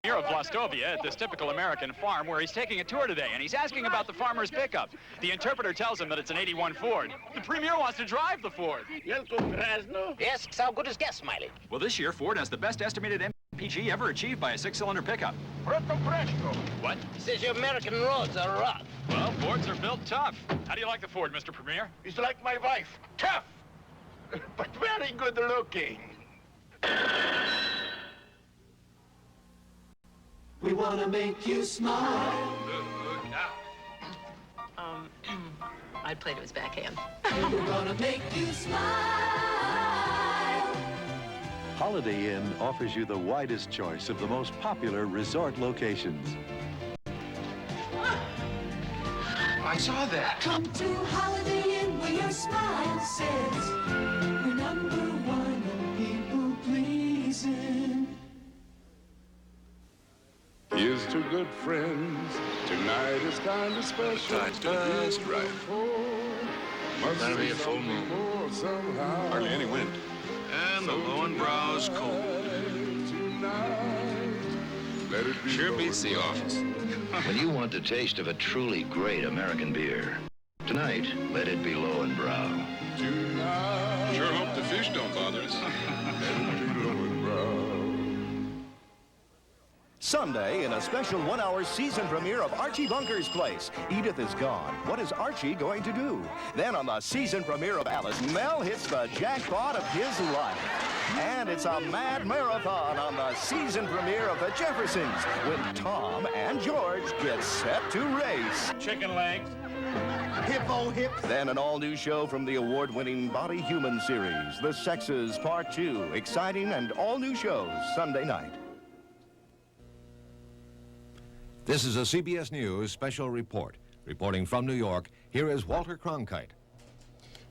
Here of Vlastovia at this typical American farm where he's taking a tour today, and he's asking about the farmer's pickup. The interpreter tells him that it's an '81 Ford. The Premier wants to drive the Ford. Yes, how good as guess, Smiley. Well, this year, Ford has the best estimated MPG ever achieved by a six-cylinder pickup. What? He says your American roads are rough. Well, Fords are built tough. How do you like the Ford, Mr. Premier? It's like my wife. Tough, but very good looking. We want to make you smile. I'd play to his backhand. We're gonna make you smile. Holiday Inn offers you the widest choice of the most popular resort locations. I saw that. Come to Holiday Inn where your smile says we're number one in people pleasing. Here's to good friends. Tonight is kind of special. Tide's just right. That'll be a full moon. Hardly any wind. And the Lowenbrau's cold. Sure beats the office. When you want the taste of a truly great American beer, tonight, let it be Lowenbrau. Sure hope the fish don't bother us. Sunday, in a special one-hour season premiere of Archie Bunker's Place, Edith is gone. What is Archie going to do? Then on the season premiere of Alice, Mel hits the jackpot of his life. And it's a mad marathon on the season premiere of The Jeffersons, when Tom and George get set to race. Chicken legs. Hippo hip. Then an all-new show from the award-winning Body Human series, The Sexes Part 2. Exciting and all-new shows Sunday night. This is a CBS News special report. Reporting from New York, here is Walter Cronkite.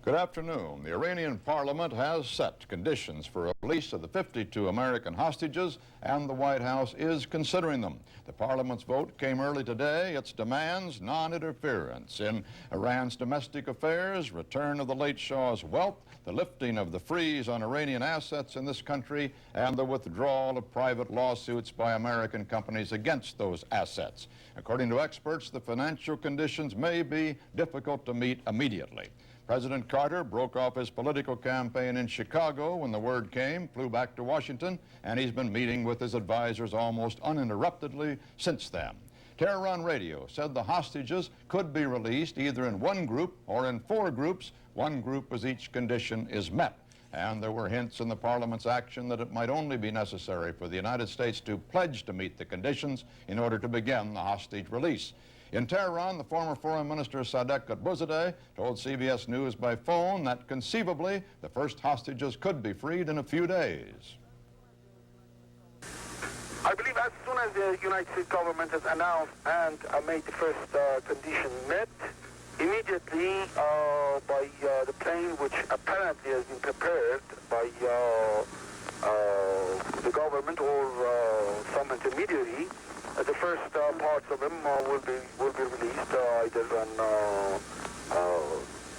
Good afternoon. The Iranian parliament has set conditions for release of the 52 American hostages, and the White House is considering them. The parliament's vote came early today. Its demands non-interference in Iran's domestic affairs, return of the late Shah's wealth, the lifting of the freeze on Iranian assets in this country, and the withdrawal of private lawsuits by American companies against those assets. According to experts, the financial conditions may be difficult to meet immediately. President Carter broke off his political campaign in Chicago when the word came, flew back to Washington, and he's been meeting with his advisors almost uninterruptedly since then. Tehran Radio said the hostages could be released either in one group or in 4 groups, one group as each condition is met. And there were hints in the Parliament's action that it might only be necessary for the United States to pledge to meet the conditions in order to begin the hostage release. In Tehran, the former Foreign Minister Sadek Ghotbzadeh told CBS News by phone that conceivably the first hostages could be freed in a few days. I believe as soon as the United States government has announced and made the first condition met, immediately by the plane which apparently has been prepared by the government or some intermediary, the first parts of them will be released either on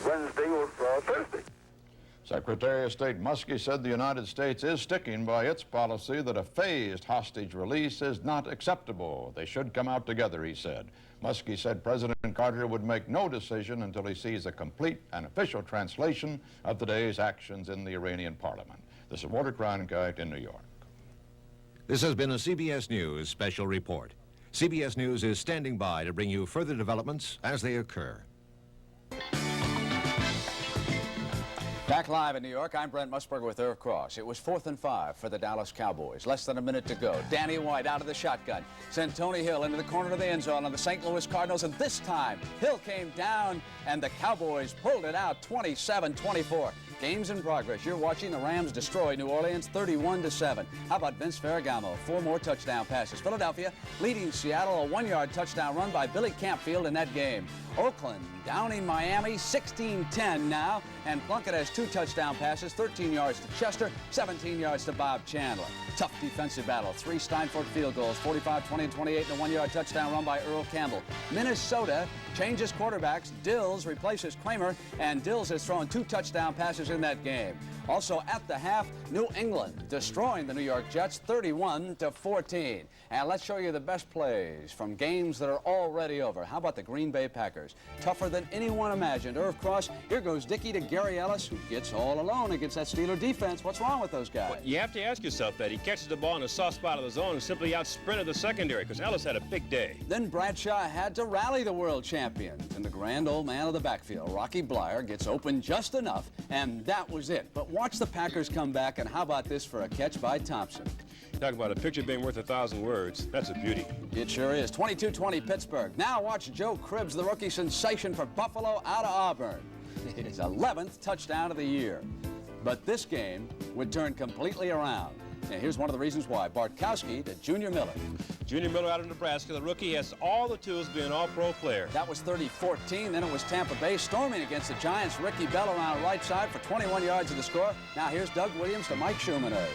Wednesday or Thursday. Secretary of State Muskie said the United States is sticking by its policy that a phased hostage release is not acceptable. They should come out together, he said. Muskie said President Carter would make no decision until he sees a complete and official translation of today's actions in the Iranian parliament. This is Walter Cronkite in New York. This has been a CBS News special report. CBS News is standing by to bring you further developments as they occur. Back live in New York, I'm Brent Musburger with Irv Cross. It was 4th and 5 for the Dallas Cowboys. Less than a minute to go. Danny White out of the shotgun. Sent Tony Hill into the corner of the end zone on the St. Louis Cardinals. And this time, Hill came down and the Cowboys pulled it out 27-24. Games in progress. You're watching the Rams destroy New Orleans 31-7. How about Vince Ferragamo? 4 more touchdown passes. Philadelphia leading Seattle, a 1-yard touchdown run by Billy Campfield in that game. Oakland downing Miami 16-10 now, and Plunkett has 2 touchdown passes, 13 yards to Chester, 17 yards to Bob Chandler. Tough defensive battle. 3 Steinfort field goals, 45-20 and 28, and a 1-yard touchdown run by Earl Campbell. Minnesota changes quarterbacks. Dills replaces Kramer, and Dills has thrown 2 touchdown passes was in that game. Also at the half, New England destroying the New York Jets 31-14. And let's show you the best plays from games that are already over. How about the Green Bay Packers? Tougher than anyone imagined. Irv Cross, here goes Dickey to Gary Ellis, who gets all alone against that Steeler defense. What's wrong with those guys? Well, you have to ask yourself that. He catches the ball in a soft spot of the zone and simply out-sprinted the secondary because Ellis had a big day. Then Bradshaw had to rally the world champion. And the grand old man of the backfield, Rocky Blyer, gets open just enough, and that was it. But watch the Packers come back, and how about this for a catch by Thompson? Talk about a picture being worth 1,000 words. That's a beauty. It sure is. 22-20 Pittsburgh. Now watch Joe Cribbs, the rookie sensation for Buffalo, out of Auburn. His 11th touchdown of the year. But this game would turn completely around. And here's one of the reasons why. Bartkowski to Junior Miller. Junior Miller out of Nebraska, the rookie, has all the tools to be an all-pro player. That was 30-14. Then it was Tampa Bay storming against the Giants. Ricky Bell around right side for 21 yards of the score. Now here's Doug Williams to Mike Shumanay.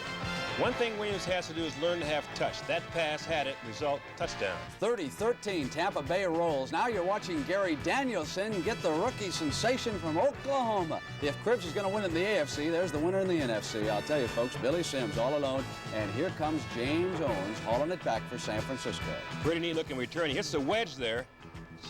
One thing Williams has to do is learn to have touch. That pass had it. Result, touchdown. 30-13, Tampa Bay rolls. Now you're watching Gary Danielson get the rookie sensation from Oklahoma. If Cribbs is going to win in the AFC, there's the winner in the NFC. I'll tell you, folks, Billy Sims all alone. And here comes James Owens hauling it back for San Francisco. Pretty neat-looking return. He hits the wedge there.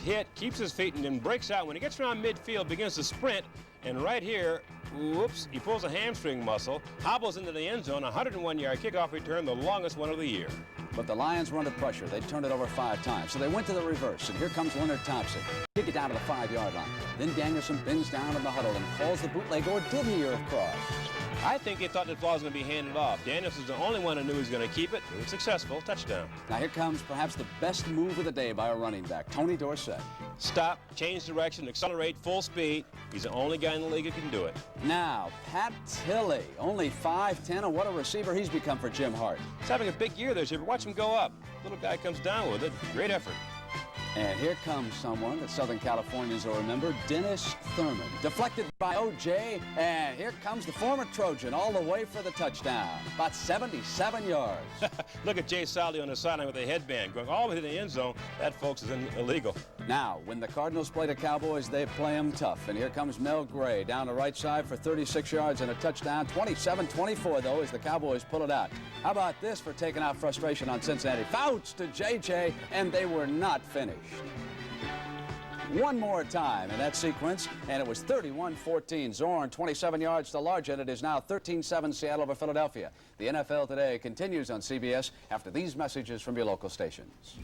Hit, keeps his feet, and then breaks out. When he gets around midfield, begins to sprint. And right here, whoops, he pulls a hamstring muscle, hobbles into the end zone, 101-yard kickoff return, the longest one of the year. But the Lions were under pressure. They turned it over 5 times. So they went to the reverse. And here comes Leonard Thompson. Kick it down to the 5-yard line. Then Danielson bends down in the huddle and calls the bootleg, or did he, Irv Cross? I think they thought the ball was going to be handed off. Danielson's the only one who knew he was going to keep it. It was successful. Touchdown. Now here comes perhaps the best move of the day by a running back, Tony Dorsett. Stop, change direction, accelerate, full speed. He's the only guy in the league who can do it. Now, Pat Tilley, only 5'10", and what a receiver he's become for Jim Hart. He's having a big year this year, but watch him go up. Little guy comes down with it. Great effort. And here comes someone that Southern Californians will remember, Dennis Thurman. Deflected by O.J., and here comes the former Trojan all the way for the touchdown. About 77 yards. Look at Jay Sally on the sideline with a headband going all the way to the end zone. That, folks, is illegal. Now, when the Cardinals play the Cowboys, they play them tough. And here comes Mel Gray down the right side for 36 yards and a touchdown. 27-24, though, as the Cowboys pull it out. How about this for taking out frustration on Cincinnati? Fouts to J.J., and they were not finished. One more time in that sequence, and it was 31-14. Zorn, 27 yards to Largent. It is now 13-7 Seattle over Philadelphia. The NFL Today continues on CBS after these messages from your local stations.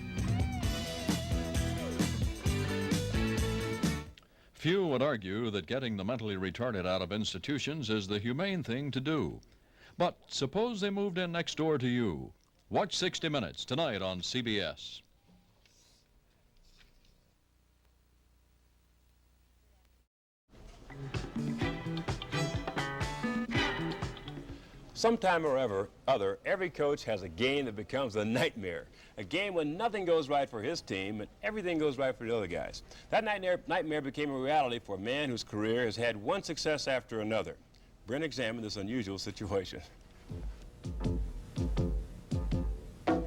Few would argue that getting the mentally retarded out of institutions is the humane thing to do. But suppose they moved in next door to you. Watch 60 Minutes tonight on CBS. Sometime or other, every coach has a game that becomes a nightmare. A game when nothing goes right for his team and everything goes right for the other guys. That nightmare became a reality for a man whose career has had one success after another. Brent examined this unusual situation.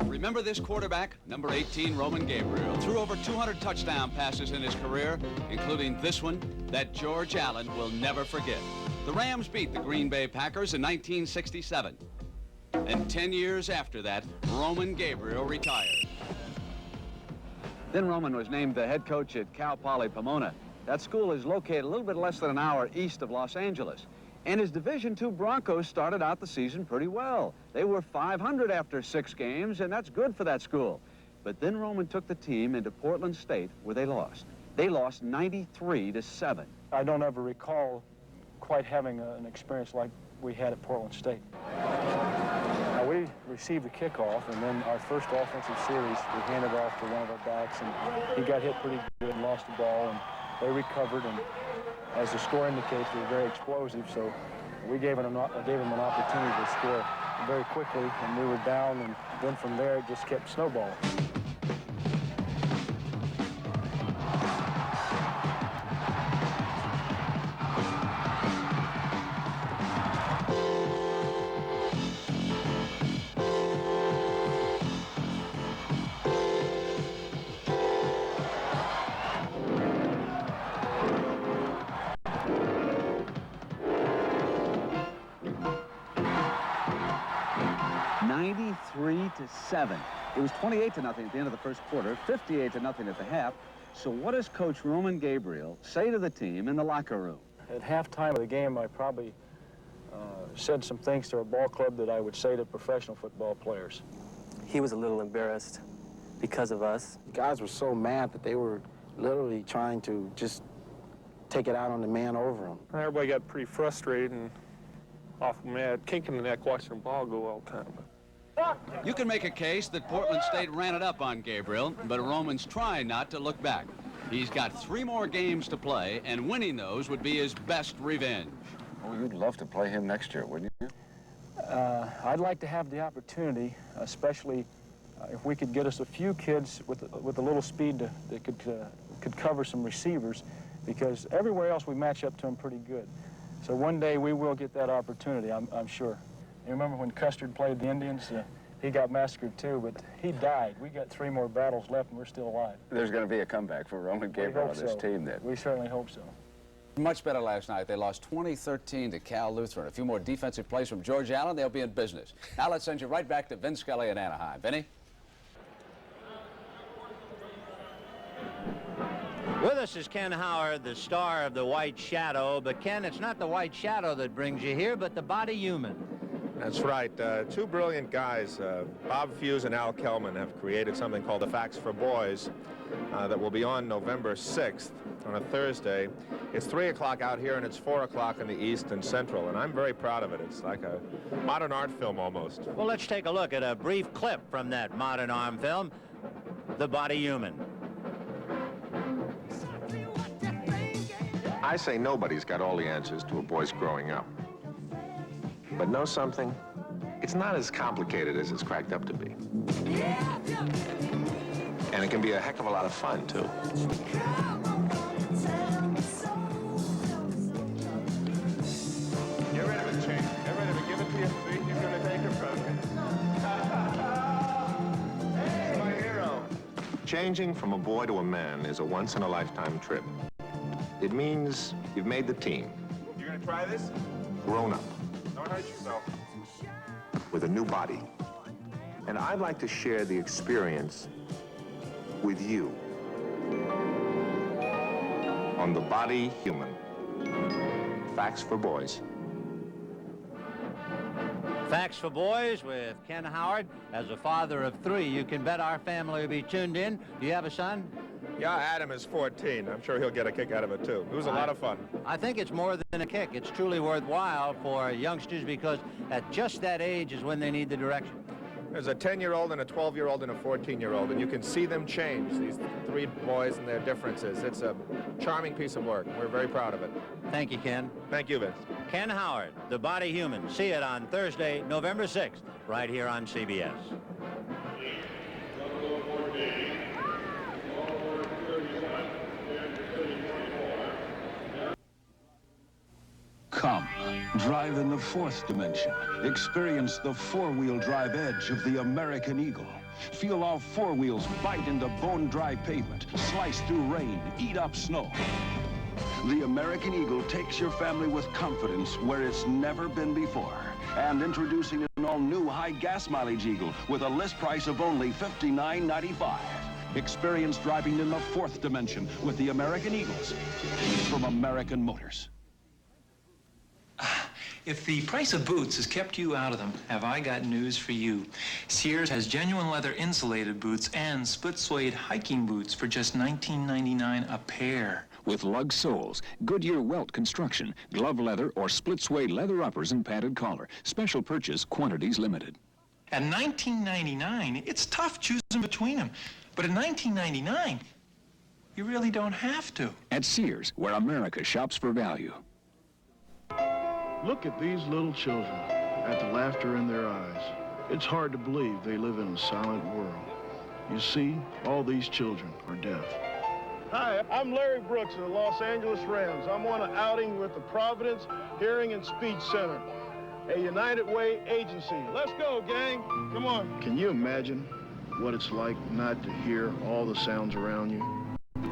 Remember this quarterback? Number 18, Roman Gabriel. Threw over 200 touchdown passes in his career, including this one that George Allen will never forget. The Rams beat the Green Bay Packers in 1967. And 10 years after that, Roman Gabriel retired. Then Roman was named the head coach at Cal Poly Pomona. That school is located a little bit less than an hour east of Los Angeles. And his Division II Broncos started out the season pretty well. They were 500 after 6 games, and that's good for that school. But then Roman took the team into Portland State, where they lost. They lost 93-7. I don't ever recall quite having an experience like we had at Portland State. Now, we received the kickoff, and then our first offensive series, we handed off to one of our backs, and he got hit pretty good and lost the ball, and they recovered, and as the score indicates, they were very explosive, so we gave him an opportunity to score very quickly, and we were down, and then from there, it just kept snowballing. 93-7. It was 28-0 at the end of the first quarter, 58-0 at the half. So what does Coach Roman Gabriel say to the team in the locker room? At halftime of the game, I probably said some things to our ball club that I would say to professional football players. He was a little embarrassed because of us. Guys were so mad that they were literally trying to just take it out on the man over him. Everybody got pretty frustrated and awful mad, kink in the neck watching the ball go all the time. You can make a case that Portland State ran it up on Gabriel, but Roman's trying not to look back. He's got 3 more games to play, and winning those would be his best revenge. Oh, you'd love to play him next year, wouldn't you? I'd like to have the opportunity, especially if we could get us a few kids with a little speed that could cover some receivers, because everywhere else we match up to them pretty good. So one day we will get that opportunity, I'm sure. You remember when Custard played the Indians? He got massacred too, but he died. We got 3 more battles left and we're still alive. There's going to be a comeback for Roman Gabriel on this team then. We certainly hope so. Much better last night. They lost 20-13 to Cal Lutheran. A few more defensive plays from George Allen, they'll be in business. Now let's send you right back to Vin Scully in Anaheim. Vinny? With us is Ken Howard, the star of The White Shadow. But Ken, it's not the White Shadow that brings you here, but the Body Human. That's right. 2 brilliant guys, Bob Fuse and Al Kelman, have created something called the Facts for Boys that will be on November 6th on a Thursday. It's 3 o'clock out here, and it's 4 o'clock in the East and Central, and I'm very proud of it. It's like a modern art film almost. Well, let's take a look at a brief clip from that modern arm film, The Body Human. I say nobody's got all the answers to a boy's growing up. But know something? It's not as complicated as it's cracked up to be. And it can be a heck of a lot of fun, too. Get rid of it, Chase. Get rid of it. Give it to your feet. He's going to take it from you. He's my hero. Changing from a boy to a man is a once-in-a-lifetime trip. It means you've made the team. You going to try this? Grown up. Don't hurt yourself. With a new body. And I'd like to share the experience with you on The Body Human. Facts for Boys. Facts for Boys with Ken Howard. As a father of 3, you can bet our family will be tuned in. Do you have a son? Yeah, Adam is 14. I'm sure he'll get a kick out of it, too. It was a lot of fun. I think it's more than a kick. It's truly worthwhile for youngsters because at just that age is when they need the direction. There's a 10-year-old and a 12-year-old and a 14-year-old, and you can see them change, these 3 boys and their differences. It's a charming piece of work. We're very proud of it. Thank you, Ken. Thank you, Vince. Ken Howard, The Body Human. See it on Thursday, November 6th, right here on CBS. Come, drive in the 4th dimension. Experience the 4-wheel drive edge of the American Eagle. Feel our 4 wheels bite into bone-dry pavement, slice through rain, eat up snow. The American Eagle takes your family with confidence where it's never been before. And introducing an all-new high gas mileage Eagle with a list price of only $59.95. Experience driving in the 4th dimension with the American Eagles from American Motors. If the price of boots has kept you out of them, have I got news for you. Sears has genuine leather insulated boots and split suede hiking boots for just $19.99 a pair. With lug soles, Goodyear welt construction, glove leather, or split suede leather uppers and padded collar. Special purchase, quantities limited. At $19.99, it's tough choosing between them. But at $19.99, you really don't have to. At Sears, where America shops for value. Look at these little children, at the laughter in their eyes. It's hard to believe they live in a silent world. You see, all these children are deaf. Hi, I'm Larry Brooks of the Los Angeles Rams. I'm on an outing with the Providence Hearing and Speech Center, a United Way agency. Let's go, gang. Come on. Can you imagine what it's like not to hear all the sounds around you?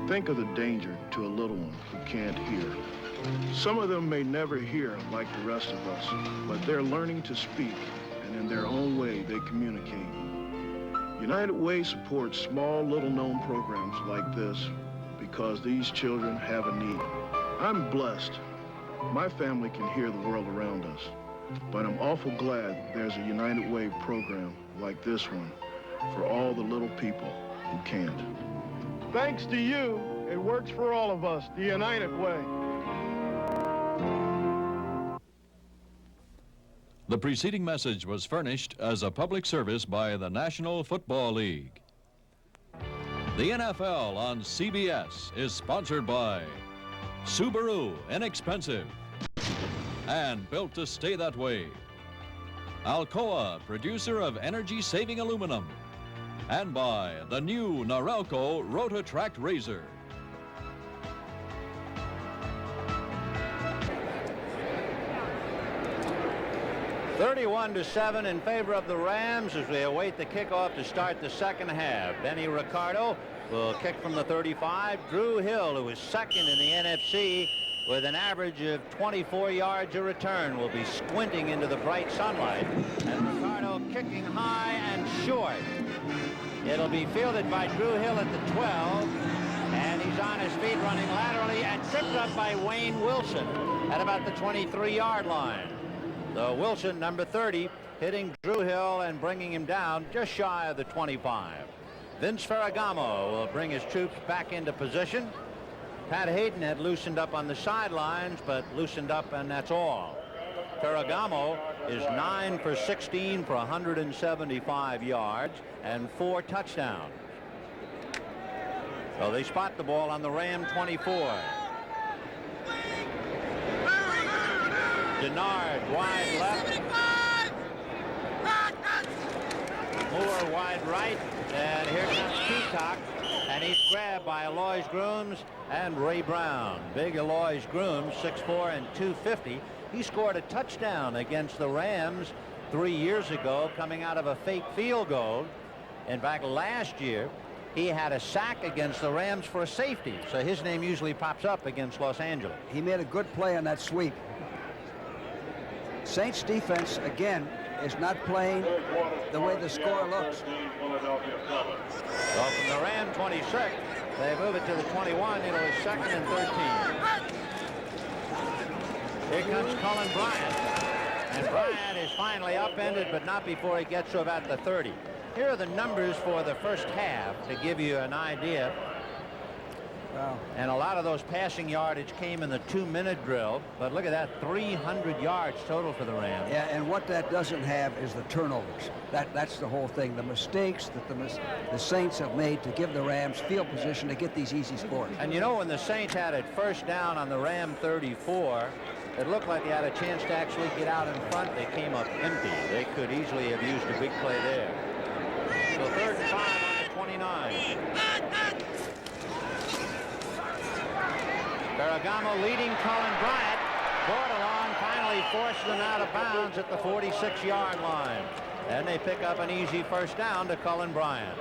Think of the danger to a little one who can't hear. Some of them may never hear like the rest of us, but they're learning to speak, and and in their own way they communicate. United Way supports small, little-known programs like this because these children have a need. I'm blessed. My family can hear the world around us, but I'm awful glad there's a United Way program like this one for all the little people who can't. Thanks to you, it works for all of us, the United Way. The preceding message was furnished as a public service by the National Football League. The NFL on CBS is sponsored by Subaru, inexpensive and built to stay that way. Alcoa, producer of energy-saving aluminum. And by the new Norelco Rotatract razor. 31-7 in favor of the Rams as we await the kickoff to start the second half. Benny Ricardo will kick from the 35. Drew Hill, who is second in the NFC with an average of 24 yards a return, will be squinting into the bright sunlight. And Ricardo kicking high and short. It'll be fielded by Drew Hill at the 12. And he's on his feet running laterally and tripped up by Wayne Wilson at about the 23-yard line. So Wilson, number 30, hitting Drew Hill and bringing him down just shy of the 25. Vince Ferragamo will bring his troops back into position. Pat Hayden had loosened up on the sidelines, but loosened up, and that's all. Ferragamo is 9 for 16 for 175 yards and 4 touchdowns. So they spot the ball on the Ram 24. Denard wide left. Moore wide right. And here comes Peacock. And he's grabbed by Alois Grooms and Ray Brown. Big Alois Grooms, 6'4" and 250. He scored a touchdown against the Rams 3 years ago coming out of a fake field goal. In fact, last year he had a sack against the Rams for a safety. So his name usually pops up against Los Angeles. He made a good play on that sweep. Saints defense, again, is not playing the way the score looks. So from the Ram 26, they move it to the 21. It'll be 2nd and 13. Here comes Cullen Bryant. And Bryant is finally upended, but not before he gets to about the 30. Here are the numbers for the first half to give you an idea. Wow. And a lot of those passing yardage came in the 2-minute drill. But look at that, 300 yards total for the Rams. Yeah, and what that doesn't have is the turnovers. That's the whole thing. The mistakes that the Saints have made to give the Rams field position to get these easy scores. And you know, when the Saints had it first down on the Ram 34, it looked like they had a chance to actually get out in front. They came up empty. They could easily have used a big play there. So 3rd and 5 on the 29. Ferragamo leading Cullen Bryant. Brought along, finally forced them out of bounds at the 46-yard line. And they pick up an easy first down to Cullen Bryant.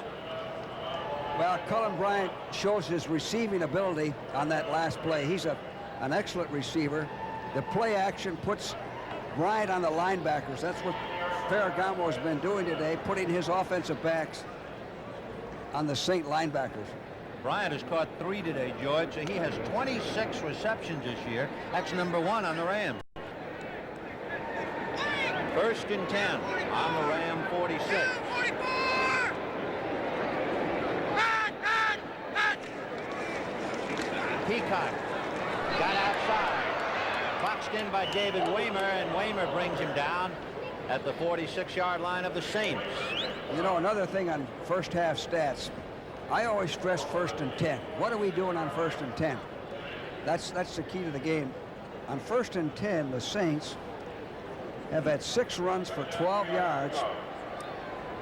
Well, Cullen Bryant shows his receiving ability on that last play. He's an excellent receiver. The play action puts Bryant on the linebackers. That's what Ferragamo has been doing today, putting his offensive backs on the Saint linebackers. Bryant has caught 3 today, George, so he has 26 receptions this year. That's number 1 on the Rams. 1st and 10 on the Ram 46. Peacock got outside. Boxed in by David Waymer, and Waymer brings him down at the 46-yard line of the Saints. You know, another thing on first half stats, I always stress 1st and 10. What are we doing on 1st and 10? That's the key to the game. On 1st and 10, the Saints have had 6 runs for 12 yards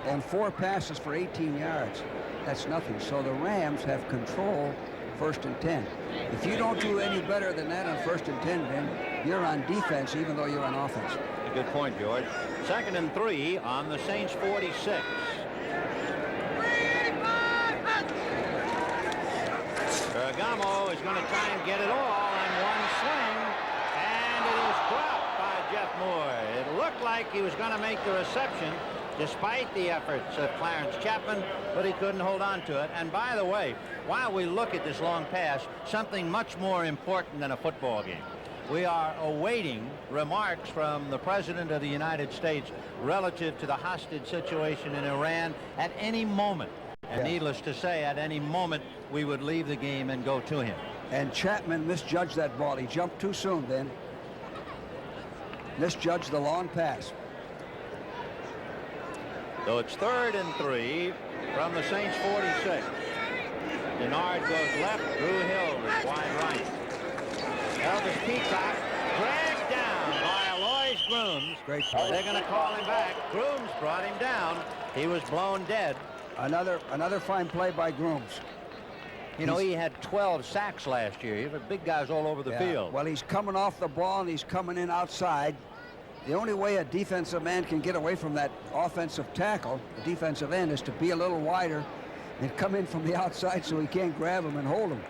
and 4 passes for 18 yards. That's nothing. So the Rams have control 1st and 10. If you don't do any better than that on 1st and 10, then you're on defense even though you're on offense. A good point, George. 2nd and 3 on the Saints 46. Ferragamo is going to try and get it all on one swing, and it is dropped by Jeff Moore. It looked looked like he was going to make the reception despite the efforts of Clarence Chapman, but he couldn't hold on to it. And by the way, while we look at this long pass, something much more important than a football game. We are awaiting remarks from the President of the United States relative to the hostage situation in Iran at any moment. And needless to say, at any moment, we would leave the game and go to him. And Chapman misjudged that ball. He jumped too soon then. Misjudged the long pass. So it's 3rd and 3 from the Saints 46. Denard goes left. Drew Hill is wide right. Elvis Peacock dragged down by Alois Grooms. Great play. They're going to call him back. Grooms brought him down. He was blown dead. Another fine play by Grooms. You know, he had 12 sacks last year. He had big guys all over the field. Well, he's coming off the ball and he's coming in outside. The only way a defensive man can get away from that offensive tackle, the defensive end, is to be a little wider and come in from the outside so he can't grab him and hold him.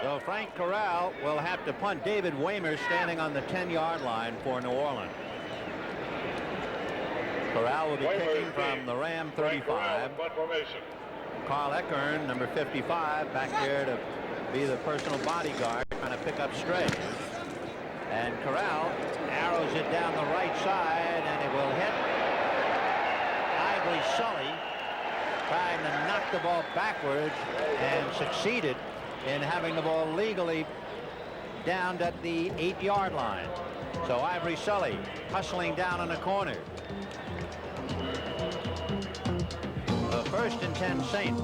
So Frank Corral will have to punt. David Waymer standing on the 10-yard line for New Orleans. Corral will be kicking from the Ram 35. Carl Eckern, number 55, back there to be the personal bodyguard, trying to pick up strays. And Corral arrows it down the right side, and it will hit Ivory Sully, trying to knock the ball backwards, and succeeded in having the ball legally downed at the 8-yard line. So Ivory Sully hustling down in the corner. The 1st and 10 Saints.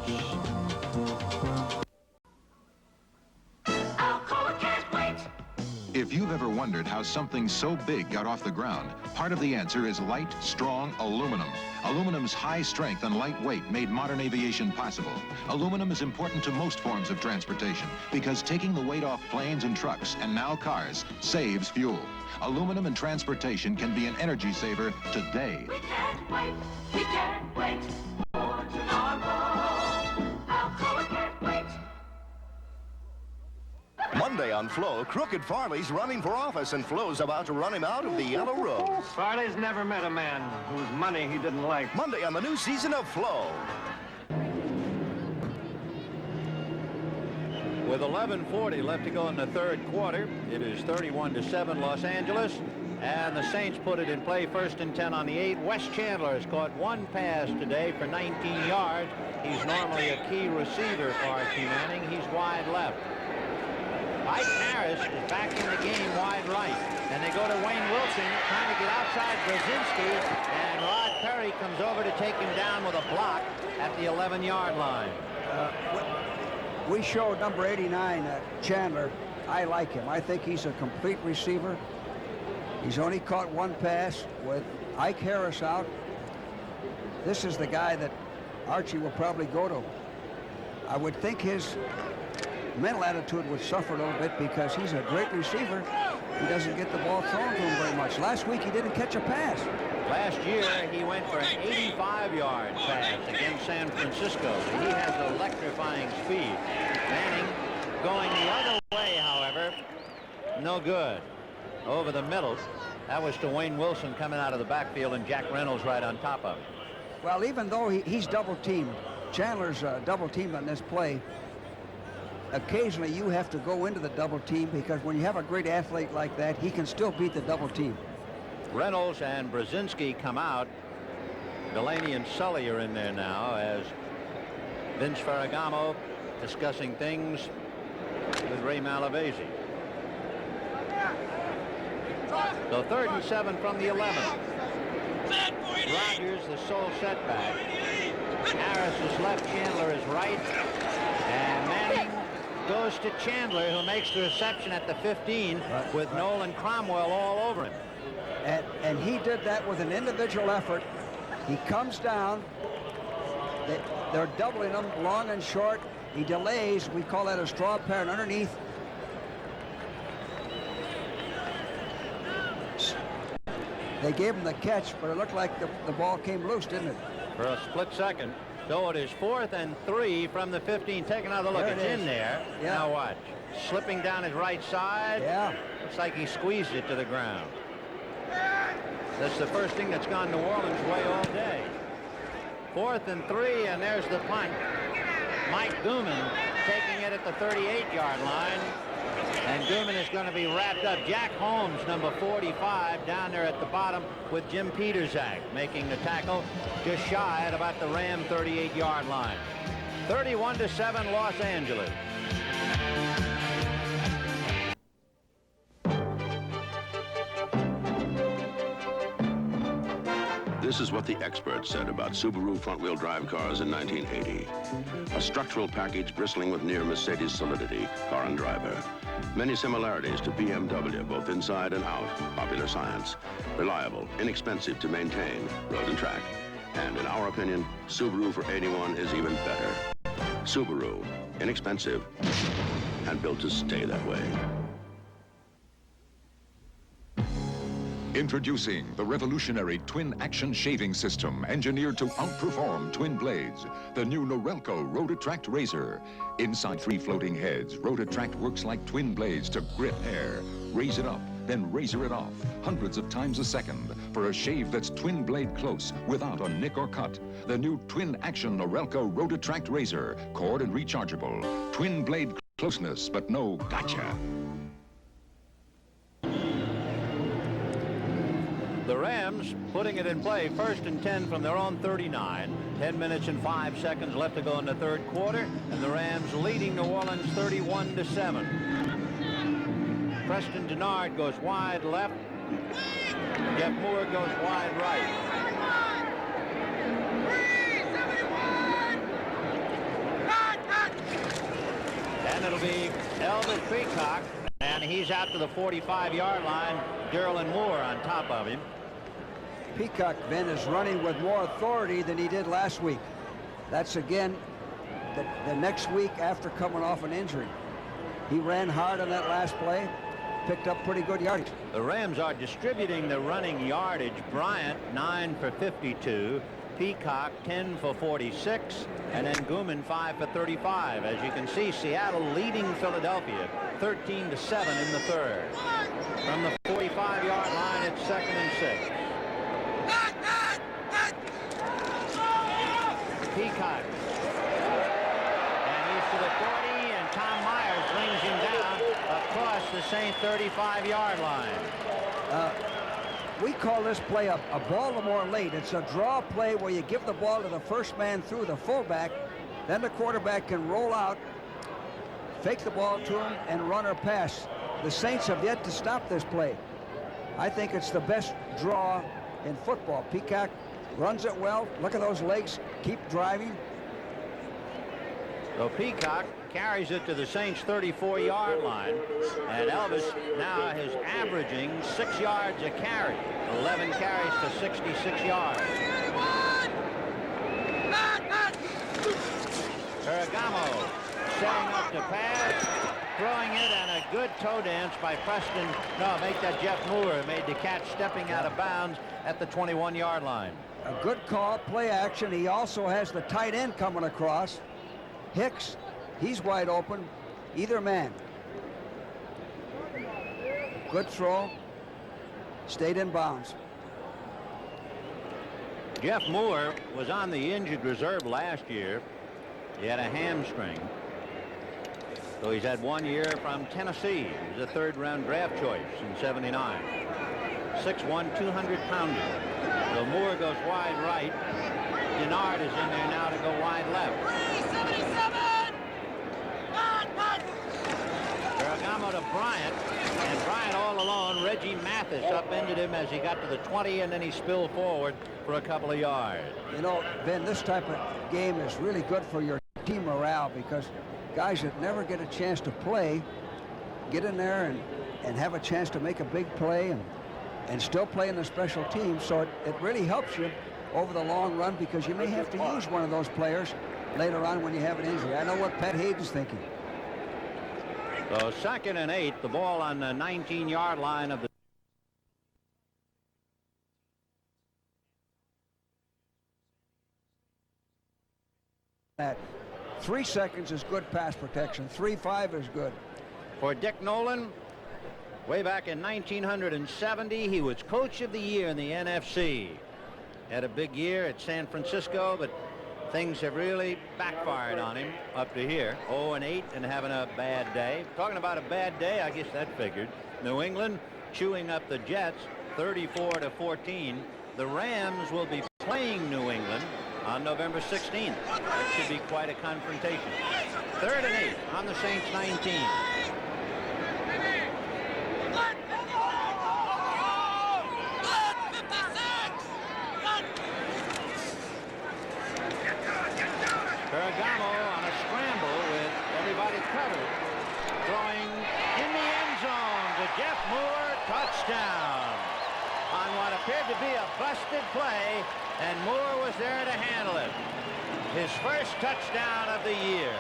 If you've ever wondered how something so big got off the ground, part of the answer is light, strong aluminum. Aluminum's high strength and light weight made modern aviation possible. Aluminum is important to most forms of transportation because taking the weight off planes and trucks, and now cars, saves fuel. Aluminum in transportation can be an energy saver today. We can't wait. We can't wait for tomorrow. Alcoa can't wait. Monday on Flo, Crooked Farley's running for office, and Flo's about to run him out of the Yellow Rose. Farley's never met a man whose money he didn't like. Monday on the new season of Flo. With 11:40 left to go in the 3rd quarter, it is 31-7 Los Angeles, and the Saints put it in play 1st and 10 on the 8. Wes Chandler has caught one pass today for 19 yards. He's normally a key receiver for Archie Manning. He's wide left. Mike Harris is back in the game wide right, and they go to Wayne Wilson trying to get outside Brzezinski, and Rod Perry comes over to take him down with a block at the 11-yard line. We showed number 89, Chandler. I like him. I think he's a complete receiver. He's only caught one pass with Ike Harris out. This is the guy that Archie will probably go to. I would think his mental attitude would suffer a little bit because he's a great receiver. He doesn't get the ball thrown to him very much. Last week he didn't catch a pass. Last year he went for an 85-yard pass against San Francisco. He has electrifying speed. Manning going the other way, however, no good. Over the middle. That was to Wayne Wilson coming out of the backfield, and Jack Reynolds right on top of him. Well, even though he's double-teamed, Chandler's double-teamed on this play, occasionally you have to go into the double team because when you have a great athlete like that, he can still beat the double team. Reynolds and Brzezinski come out. Delaney and Sully are in there now as Vince Ferragamo discussing things with Ray Malavasi. So 3rd and 7 from the 11. Rogers, the sole setback. Harris is left, Chandler is right. And Manning goes to Chandler, who makes the reception at the 15 with Nolan Cromwell all over him. And he did that with an individual effort. He comes down. They're doubling him long and short. He delays. We call that a straw parent underneath. They gave him the catch, but it looked like the ball came loose, didn't it? For a split second. So it is 4th and 3 from the 15. Take another look. It's in there. Yeah. Now watch. Slipping down his right side. Yeah. Looks like he squeezed it to the ground. That's the first thing that's gone New Orleans' way all day. 4th and 3, and there's the punt. Mike Gooman taking it at the 38-yard line. And Gooman is going to be wrapped up. Jack Holmes, number 45, down there at the bottom with Jim Peterzak making the tackle just shy at about the Ram 38-yard line. 31-7 Los Angeles. This is what the experts said about Subaru front-wheel drive cars in 1980. A structural package bristling with near Mercedes solidity, car and driver. Many similarities to BMW, both inside and out. Popular science. Reliable, inexpensive to maintain, road and track. And in our opinion, Subaru for 81 is even better. Subaru, inexpensive, and built to stay that way. Introducing the revolutionary twin-action shaving system engineered to outperform twin blades. The new Norelco Rotattract Razor. Inside 3 floating heads, Rotattract works like twin blades to grip hair. Raise it up, then razor it off, hundreds of times a second, for a shave that's twin blade close without a nick or cut. The new twin-action Norelco Rotattract Razor. Cord and rechargeable. Twin blade closeness, but no gotcha. The Rams putting it in play, 1st and 10 from their own 39. 10 minutes and 5 seconds left to go in the 3rd quarter, and the Rams leading New Orleans 31-7. Preston Denard goes wide left. Jeff Moore goes wide right. And it'll be Elvis Peacock, and he's out to the 45-yard line. Derlin Moore on top of him. Peacock, Ben, is running with more authority than he did last week. That's again the next week after coming off an injury. He ran hard on that last play, picked up pretty good yardage. The Rams are distributing the running yardage. Bryant 9 for 52, Peacock 10 for 46, and then Gooman 5 for 35. As you can see, Seattle leading Philadelphia 13-7 in the 3rd. From the 45-yard line, it's 2nd and 6. Peacock. And he's to the 40, and Tom Myers brings him down across the St. 35-yard line. We call this play a Baltimore late. It's a draw play where you give the ball to the first man through the fullback, then the quarterback can roll out, fake the ball to him, and run or pass. The Saints have yet to stop this play. I think it's the best draw in football. Peacock runs it well. Look at those legs. Keep driving. So Peacock carries it to the Saints' 34-yard line, and Elvis now is averaging 6 yards a carry. 11 carries for 66 yards. Ferragamo setting up to pass, throwing it, and a good toe dance by Preston. No, make that Jeff Moore, made the catch stepping out of bounds at the 21-yard line. A good call, play action. He also has the tight end coming across. Hicks, he's wide open, either man. Good throw, stayed in bounds. Jeff Moore was on the injured reserve last year. He had a hamstring. So he's had 1 year from Tennessee. He was a 3rd-round draft choice in '79. 6'1", 200-pounder. So Moore goes wide right. Denard is in there now to go wide left. Ferragamo to Bryant, and Bryant all alone. Reggie Mathis upended him as he got to the 20, and then he spilled forward for a couple of yards. You know, Ben, this type of game is really good for your team morale, because guys that never get a chance to play get in there and have a chance to make a big play and still play in the special team. So it really helps you over the long run, because you may have to use one of those players later on when you have an injury. I know what Pat Hayden's thinking. So 2nd and 8, the ball on the 19-yard line of the that 3 seconds is good pass protection. 3-5 is good. For Dick Nolan, Way back in 1970, he was Coach of the Year in the NFC. Had a big year at San Francisco, but things have really backfired on him up to here. 0-8 and having a bad day. Talking about a bad day, I guess that figured. New England chewing up the Jets 34-14. The Rams will be playing New England on November 16th. That should be quite a confrontation. 3rd and 8 on the Saints 19. Ferragamo on a scramble with everybody covered. Throwing in the end zone to Jeff Moore. Touchdown. On what appeared to be a busted play, and Moore was there to handle it. His first touchdown of the year.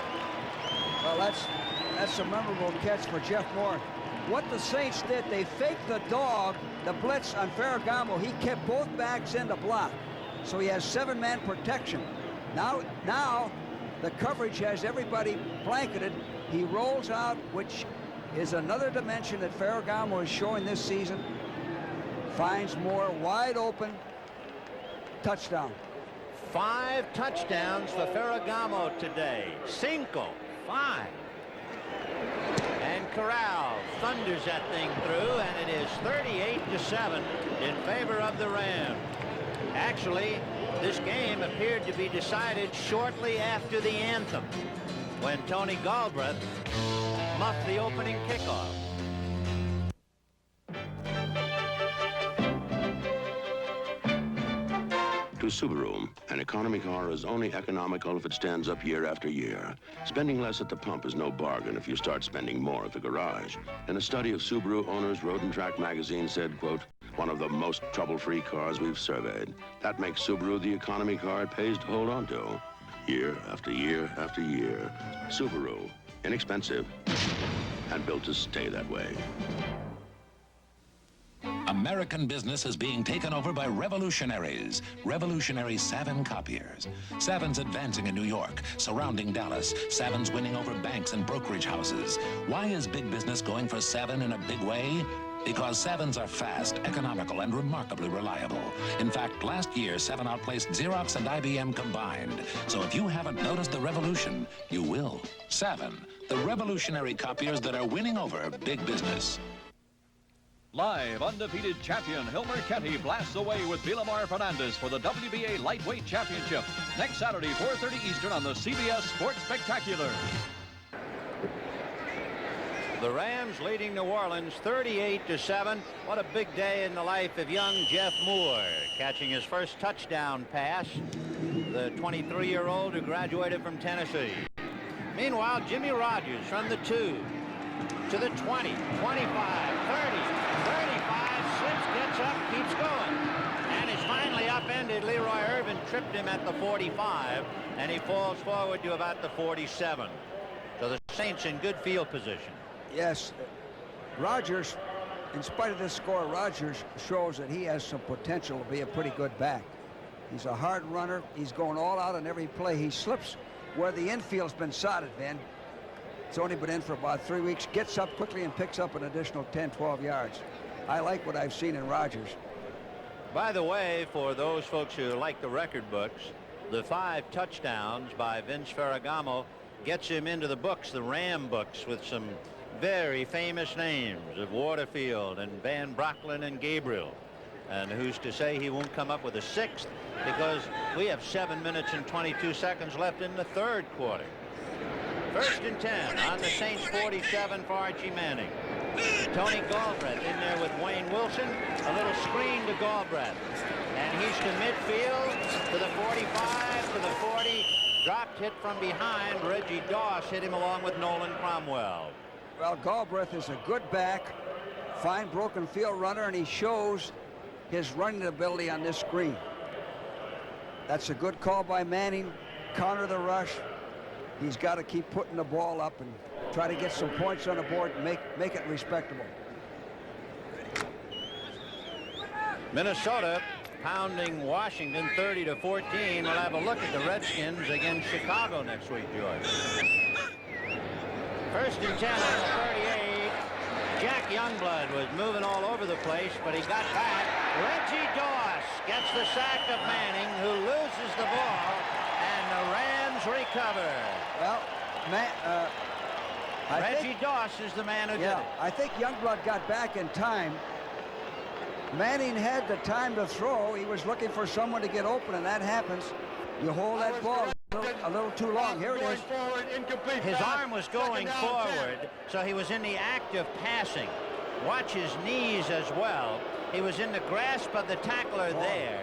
Well, that's a memorable catch for Jeff Moore. What the Saints did, they faked the dog, the blitz on Ferragamo. He kept both backs in the block, so he has 7-man protection. Now the coverage has everybody blanketed. He rolls out, which is another dimension that Ferragamo is showing this season. Finds Moore wide open. Touchdown. 5 touchdowns for Ferragamo today. 5. And Corral thunders that thing through, and it is 38-7 in favor of the Rams. Actually, this game appeared to be decided shortly after the anthem, when Tony Galbraith muffed the opening kickoff. To Subaru, an economy car is only economical if it stands up year after year. Spending less at the pump is no bargain if you start spending more at the garage. In a study of Subaru owners, Road and Track magazine said, quote, one of the most trouble-free cars we've surveyed. That makes Subaru the economy car it pays to hold on to. Year after year after year. Subaru, inexpensive and built to stay that way. American business is being taken over by revolutionaries. Revolutionary Savin copiers. Savin's advancing in New York, surrounding Dallas. Savin's winning over banks and brokerage houses. Why is big business going for Savin in a big way? Because Savins are fast, economical, and remarkably reliable. In fact, last year, Savin outplaced Xerox and IBM combined. So if you haven't noticed the revolution, you will. Savin, the revolutionary copiers that are winning over big business. Live, undefeated champion Hilmer Ketty blasts away with Villamar Fernandez for the WBA Lightweight Championship. Next Saturday, 4:30 Eastern on the CBS Sports Spectacular. The Rams leading New Orleans 38-7. What a big day in the life of young Jeff Moore, catching his first touchdown pass. The 23-year-old who graduated from Tennessee. Meanwhile, Jimmy Rogers from the 2 to the 20, 25, 30, 35, slips, gets up, keeps going. And is finally upended. Leroy Irvin tripped him at the 45, and he falls forward to about the 47. So the Saints in good field position. Yes, Rogers, in spite of this score, Rogers shows that he has some potential to be a pretty good back. He's a hard runner. He's going all out on every play. He slips where the infield's been sodded, man. It's only been in for about 3 weeks. Gets up quickly and picks up an additional 10, 12 yards. I like what I've seen in Rogers. By the way, for those folks who like the record books, the 5 touchdowns by Vince Ferragamo gets him into the books, the Ram books, with some very famous names of Waterfield and Van Brocklin and Gabriel. And who's to say he won't come up with a 6th, because we have 7 minutes and 22 seconds left in the 3rd quarter. 1st and 10 on the Saints 47 for Archie Manning. Tony Galbraith in there with Wayne Wilson. A little screen to Galbraith. And he's to midfield, to the 45, to the 40. Dropped hit from behind. Reggie Doss hit him along with Nolan Cromwell. Well, Galbraith is a good back, fine broken field runner, and he shows his running ability on this screen. That's a good call by Manning. Counter the rush. He's got to keep putting the ball up and try to get some points on the board and make it respectable. Minnesota pounding Washington 30-14. We'll have a look at the Redskins against Chicago next week, George. 1st and 10 on the 38. Jack Youngblood was moving all over the place, but he got back. Reggie Doss gets the sack of Manning, who loses the ball, and the Rams recover. Well, Reggie Doss is the man who did it. I think Youngblood got back in time. Manning had the time to throw. He was looking for someone to get open, and that happens. You hold that ball a little too long. Here it is. His arm was going forward, so he was in the act of passing. Watch his knees as well. He was in the grasp of the tackler there,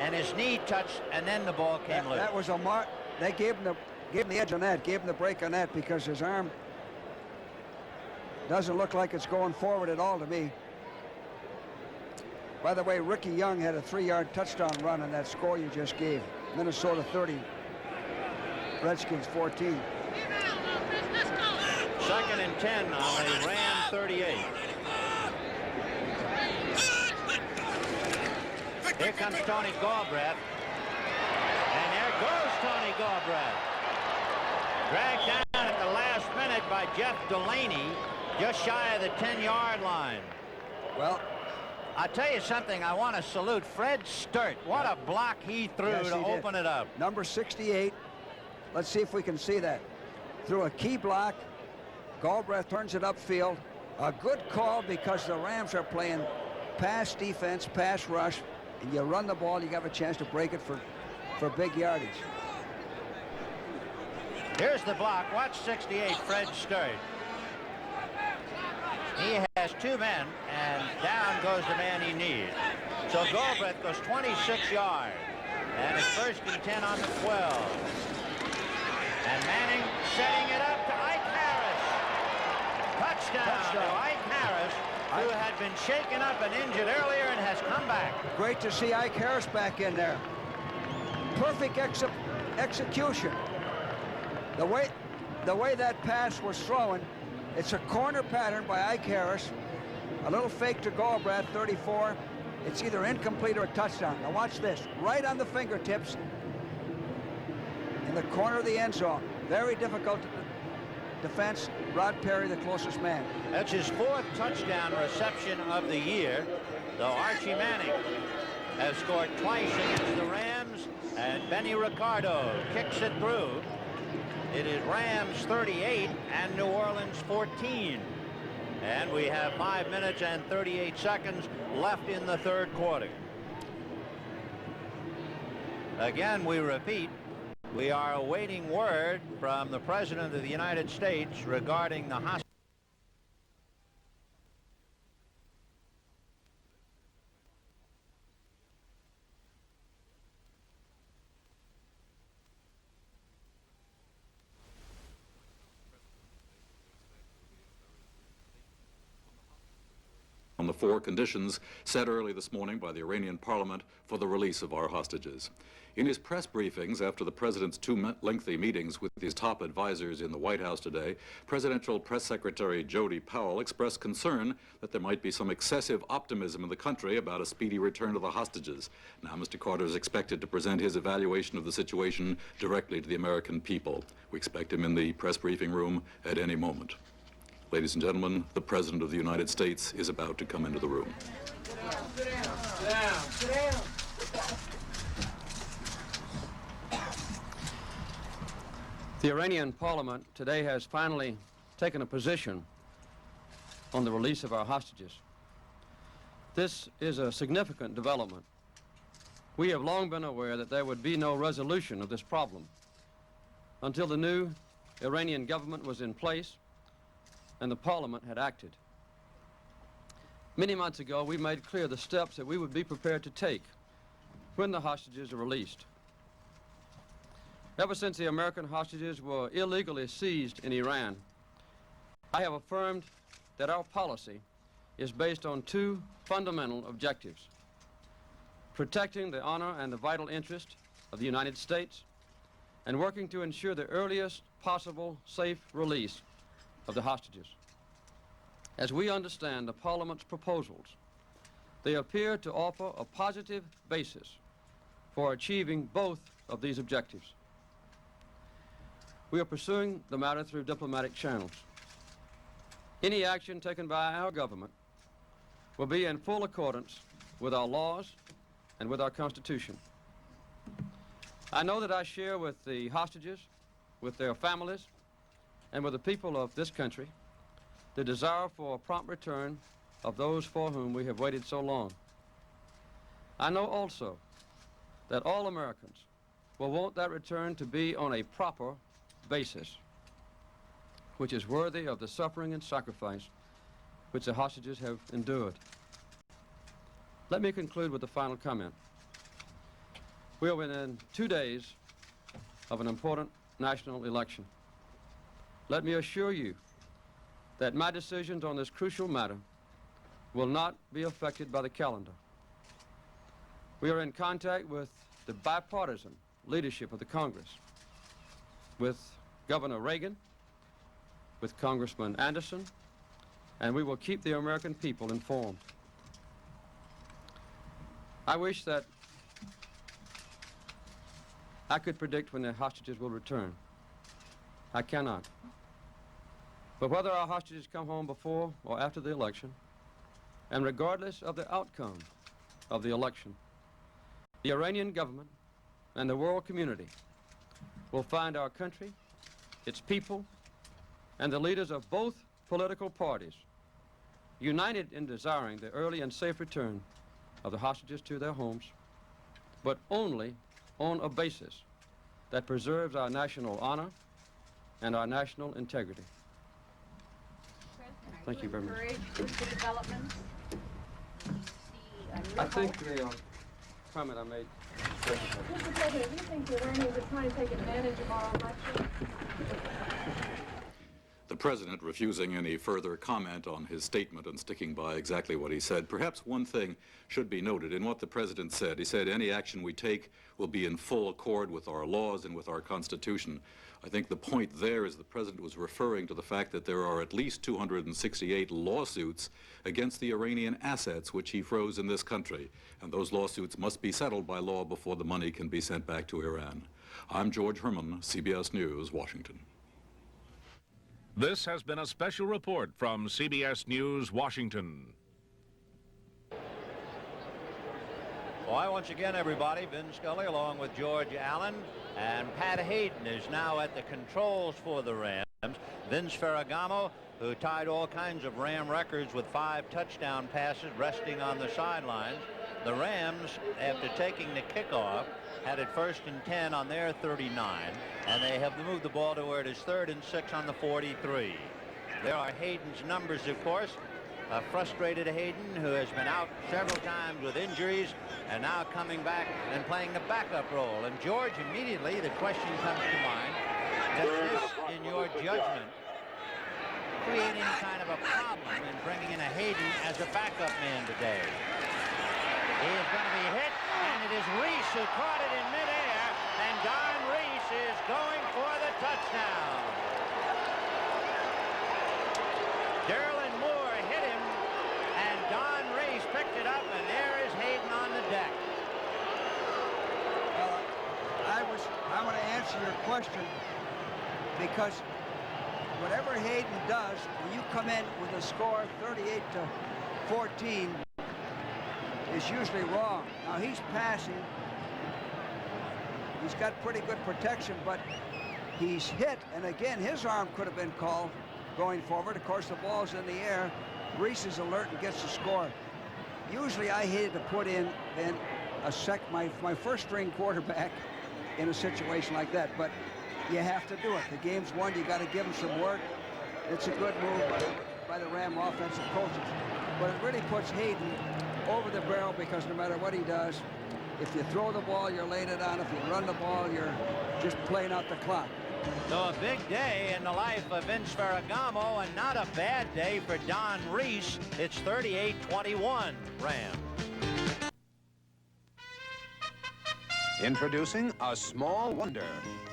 and his knee touched, and then the ball came loose. That was a mark. They gave him the edge on that, gave him the break on that, because his arm doesn't look like it's going forward at all to me. By the way, Ricky Young had a 3-yard touchdown run on that score you just gave. Minnesota 30, Redskins 14. 2nd and 10 on the Ram 38. Here comes Tony Galbraith. And there goes Tony Galbraith. Dragged down at the last minute by Jeff Delaney, just shy of the 10-yard line. Well, I'll tell you something, I want to salute Fred Sturt. What a block he threw to open it up. Number 68. Let's see if we can see that. Through a key block, Galbraith turns it upfield. A good call, because the Rams are playing pass defense, pass rush, and you run the ball, you have a chance to break it for big yardage. Here's the block. Watch 68, Fred Sturt. He has 2 men, and down goes the man he needs. So Galbraith goes 26 yards, and it's 1st and 10 on the 12. And Manning setting it up to Ike Harris. Touchdown to Ike Harris, who had been shaken up and injured earlier and has come back. Great to see Ike Harris back in there. Perfect execution. The way that pass was thrown, it's a corner pattern by Ike Harris. A little fake to Galbraith, 34. It's either incomplete or a touchdown. Now watch this. Right on the fingertips in the corner of the end zone. Very difficult defense. Rod Perry, the closest man. That's his 4th touchdown reception of the year, though Archie Manning has scored twice against the Rams, and Benny Ricardo kicks it through. It is Rams 38 and New Orleans 14. And we have 5 minutes and 38 seconds left in the 3rd quarter. Again, we repeat, we are awaiting word from the President of the United States regarding the hospital. On the 4 conditions set early this morning by the Iranian parliament for the release of our hostages. In his press briefings after the president's 2 lengthy meetings with his top advisors in the White House today, Presidential Press Secretary Jody Powell expressed concern that there might be some excessive optimism in the country about a speedy return of the hostages. Now, Mr. Carter is expected to present his evaluation of the situation directly to the American people. We expect him in the press briefing room at any moment. Ladies and gentlemen, the President of the United States is about to come into the room. Sit down. Sit down. Sit down. The Iranian parliament today has finally taken a position on the release of our hostages. This is a significant development. We have long been aware that there would be no resolution of this problem until the new Iranian government was in place and the parliament had acted. Many months ago, we made clear the steps that we would be prepared to take when the hostages are released. Ever since the American hostages were illegally seized in Iran, I have affirmed that our policy is based on 2 fundamental objectives: protecting the honor and the vital interest of the United States, and working to ensure the earliest possible safe release of the hostages. As we understand the Parliament's proposals, they appear to offer a positive basis for achieving both of these objectives. We are pursuing the matter through diplomatic channels. Any action taken by our government will be in full accordance with our laws and with our Constitution. I know that I share with the hostages, with their families, and with the people of this country the desire for a prompt return of those for whom we have waited so long. I know also that all Americans will want that return to be on a proper basis, which is worthy of the suffering and sacrifice which the hostages have endured. Let me conclude with a final comment. We are within 2 days of an important national election. Let me assure you that my decisions on this crucial matter will not be affected by the calendar. We are in contact with the bipartisan leadership of the Congress, with Governor Reagan, with Congressman Anderson, and we will keep the American people informed. I wish that I could predict when the hostages will return. I cannot. But whether our hostages come home before or after the election, and regardless of the outcome of the election, the Iranian government and the world community will find our country, its people, and the leaders of both political parties united in desiring the early and safe return of the hostages to their homes, but only on a basis that preserves our national honor and our national integrity. Thank you very much. With the developments? I think the comment I made. Mr. President, do you think the Iranians are trying to take advantage of our election? The president refusing any further comment on his statement and sticking by exactly what he said. Perhaps one thing should be noted in what the president said. He said any action we take will be in full accord with our laws and with our Constitution. I think the point there is the president was referring to the fact that there are at least 268 lawsuits against the Iranian assets which he froze in this country, and those lawsuits must be settled by law before the money can be sent back to Iran. I'm George Herman, CBS News, Washington. This has been a special report from CBS News, Washington. Why, once again, everybody, Vin Scully along with George Allen, and Pat Hayden is now at the controls for the Rams. Vince Ferragamo, who tied all kinds of Ram records with 5 touchdown passes, resting on the sidelines. The Rams, after taking the kickoff, had it 1st and 10 on their 39, and they have moved the ball to where it is 3rd and 6 on the 43. There are Hayden's numbers, of course. A frustrated Hayden, who has been out several times with injuries, and now coming back and playing the backup role. And George, immediately the question comes to mind, does this, in your judgment, create any kind of a problem in bringing in a Hayden as a backup man today? He is going to be hit, and it is Reese who caught it in midair, and Don Reese is going for the touchdown. Derlin Moore hit him, and Don Reese picked it up, and there is Hayden on the deck. I want to answer your question, because whatever Hayden does, when you come in with a score 38-14, is usually wrong. Now he's passing. He's got pretty good protection, but he's hit, and again, his arm could have been called going forward. Of course, the ball's in the air. Reese is alert and gets the score. Usually I hated to put in my first string quarterback in a situation like that, but you have to do it. The game's won. You got to give him some work. It's a good move by the Ram offensive coaches, but it really puts Hayden over the barrel, because no matter what he does, if you throw the ball, you're laying it on. If you run the ball, you're just playing out the clock. So a big day in the life of Vince Ferragamo, and not a bad day for Don Reese. It's 38-21 Rams. Introducing a small wonder,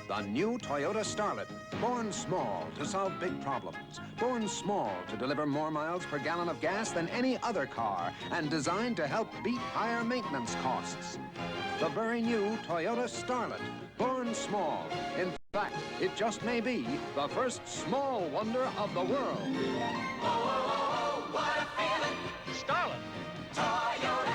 the new Toyota Starlet. Born small to solve big problems. Born small to deliver more miles per gallon of gas than any other car, and designed to help beat higher maintenance costs. The very new Toyota Starlet. Born small. In fact, it just may be the first small wonder of the world. Oh, what a feeling. Starlet. Toyota.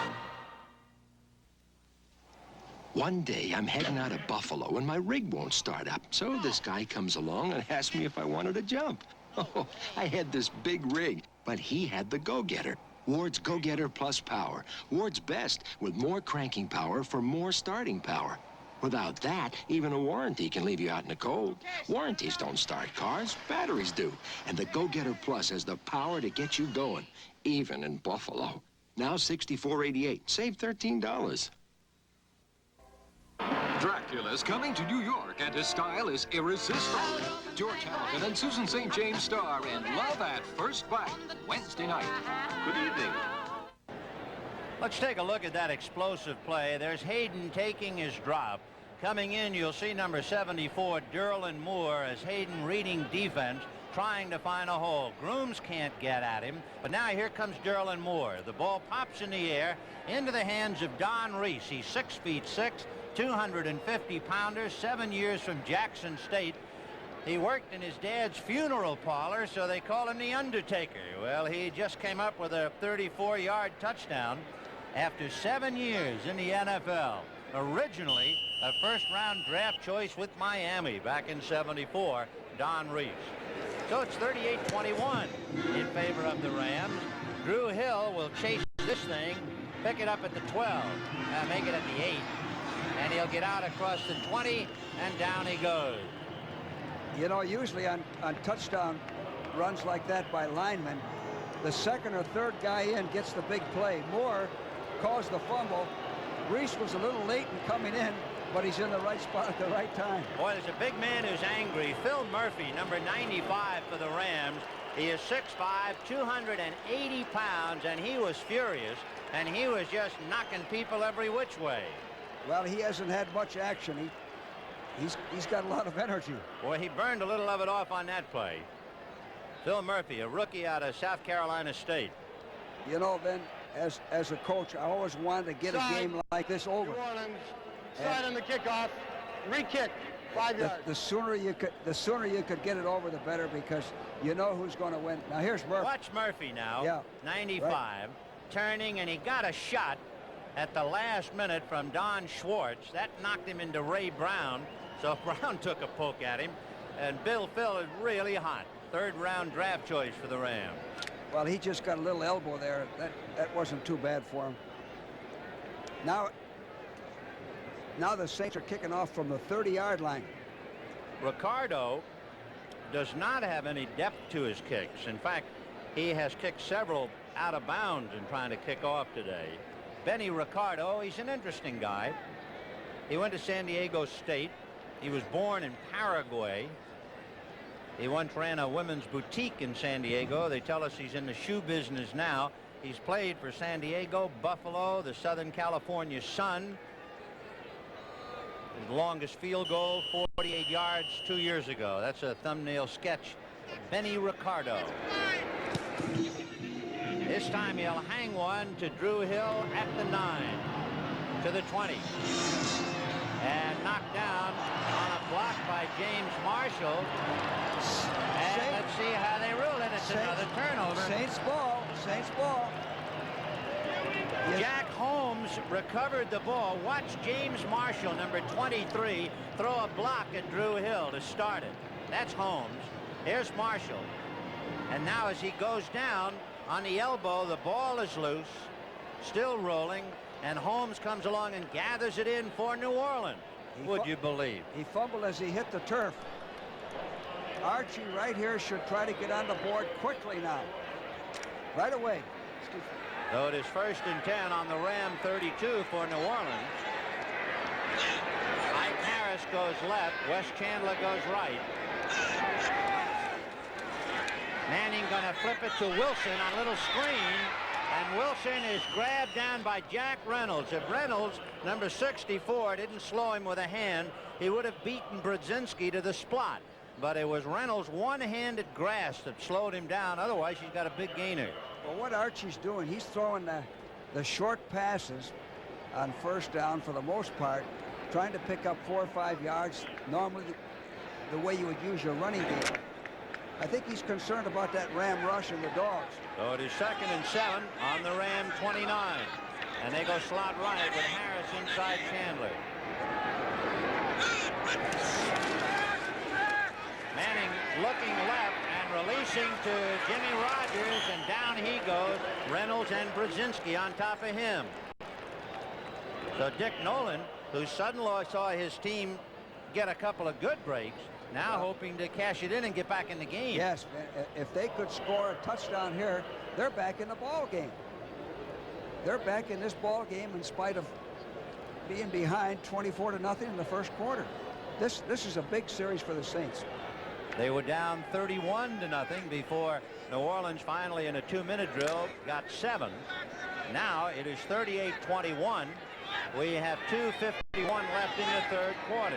One day, I'm heading out of Buffalo, and my rig won't start up. So this guy comes along and asks me if I wanted to jump. Oh, I had this big rig, but he had the Go-Getter. Ward's Go-Getter Plus Power. Ward's best, with more cranking power for more starting power. Without that, even a warranty can leave you out in the cold. Warranties don't start cars, batteries do. And the Go-Getter Plus has the power to get you going, even in Buffalo. Now $64.88. Save $13. Dracula's coming to New York, and his style is irresistible. George Hamilton and Susan St. James star in Love at First Bite, Wednesday night. Good evening. Let's take a look at that explosive play. There's Hayden taking his drop. Coming in, you'll see number 74, Derlin Moore, as Hayden reading defense, trying to find a hole. Grooms can't get at him, but now here comes Derlin Moore. The ball pops in the air into the hands of Don Reese. He's 6'6", 250-pounder, 7 years from Jackson State. He worked in his dad's funeral parlor, so they call him the Undertaker. Well, he just came up with a 34-yard touchdown after 7 years in the NFL. Originally a first-round draft choice with Miami back in '74, Don Reese. So it's 38-21 in favor of the Rams. Drew Hill will chase this thing, pick it up at the 12, make it at the 8, and he'll get out across the 20, and down he goes. You know, usually on touchdown runs like that by linemen, the second or third guy in gets the big play. Moore caused the fumble. Reese was a little late in coming in, but he's in the right spot at the right time. Boy, there's a big man who's angry. Phil Murphy, number 95 for the Rams. He is 6'5", 280 pounds, and he was furious, and he was just knocking people every which way. Well, he hasn't had much action. He's got a lot of energy. Boy, he burned a little of it off on that play. Phil Murphy, a rookie out of South Carolina State. You know, Ben, as a coach, I always wanted to get a game like this over. Side on the kickoff, re-kick, 5 yards. The sooner you could get it over, the better, because you know who's going to win. Now here's Murphy. Watch Murphy now. Yeah. 95, right. Turning, and he got a shot at the last minute from Don Schwartz. That knocked him into Ray Brown. So Brown took a poke at him, and Bill Phil is really hot. Third-round draft choice for the Rams. Well, he just got a little elbow there. That wasn't too bad for him. Now the Saints are kicking off from the 30-yard line. Ricardo does not have any depth to his kicks. In fact, he has kicked several out of bounds in trying to kick off today. Benny Ricardo, he's an interesting guy. He went to San Diego State. He was born in Paraguay. He once ran a women's boutique in San Diego. They tell us he's in the shoe business now. He's played for San Diego, Buffalo, the Southern California Sun. His longest field goal, 48 yards 2 years ago. That's a thumbnail sketch. Benny Ricardo. This time he'll hang one to Drew Hill at the 9, to the 20. And knocked down on a block by James Marshall. And let's see how they rule it. It's another turnover. Saints ball. Saints ball. Yes. Jack Holmes recovered the ball. Watch James Marshall, number 23, throw a block at Drew Hill to start it. That's Holmes. Here's Marshall. And now as he goes down on the elbow, the ball is loose, still rolling, and Holmes comes along and gathers it in for New Orleans. Would you believe? He fumbled as he hit the turf. Archie right here should try to get on the board quickly now. Right away. Excuse me. So it is 1st and 10 on the Ram 32 for New Orleans. Mike Harris goes left. Wes Chandler goes right. Manning going to flip it to Wilson on a little screen. And Wilson is grabbed down by Jack Reynolds. If Reynolds, number 64, didn't slow him with a hand, he would have beaten Brodzinski to the spot. But it was Reynolds' one-handed grasp that slowed him down. Otherwise, he's got a big gainer. Well, what Archie's doing, he's throwing the short passes on first down for the most part, trying to pick up 4 or 5 yards. Normally, the way you would use your running game. I think he's concerned about that Ram rush and the dogs. So it is 2nd and 7 on the Ram 29. And they go slot right with Harris inside Chandler. Manning looking left and releasing to Jimmy Rogers, and down he goes. Reynolds and Brzezinski on top of him. So Dick Nolan, who suddenly saw his team get a couple of good breaks, now hoping to cash it in and get back in the game. Yes, if they could score a touchdown here, they're back in the ball game. They're back in this ball game in spite of being behind 24-0 in the first quarter. This is a big series for the Saints. They were down 31-0 before New Orleans finally in a 2-minute drill got 7. Now it is 38-21. We have 2:51 left in the third quarter.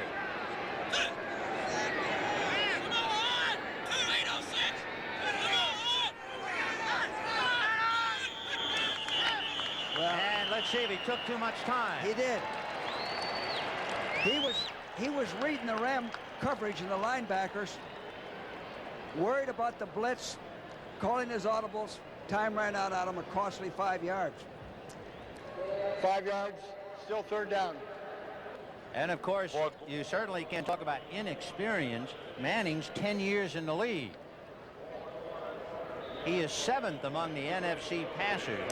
And let's see if he took too much time. He did. He was reading the Ram coverage and the linebackers, worried about the blitz, calling his audibles. Time ran out on him, a costly 5 yards. 5 yards, still third down. And of course, you certainly can't talk about inexperience. Manning's 10 years in the league. He is 7th among the NFC passers.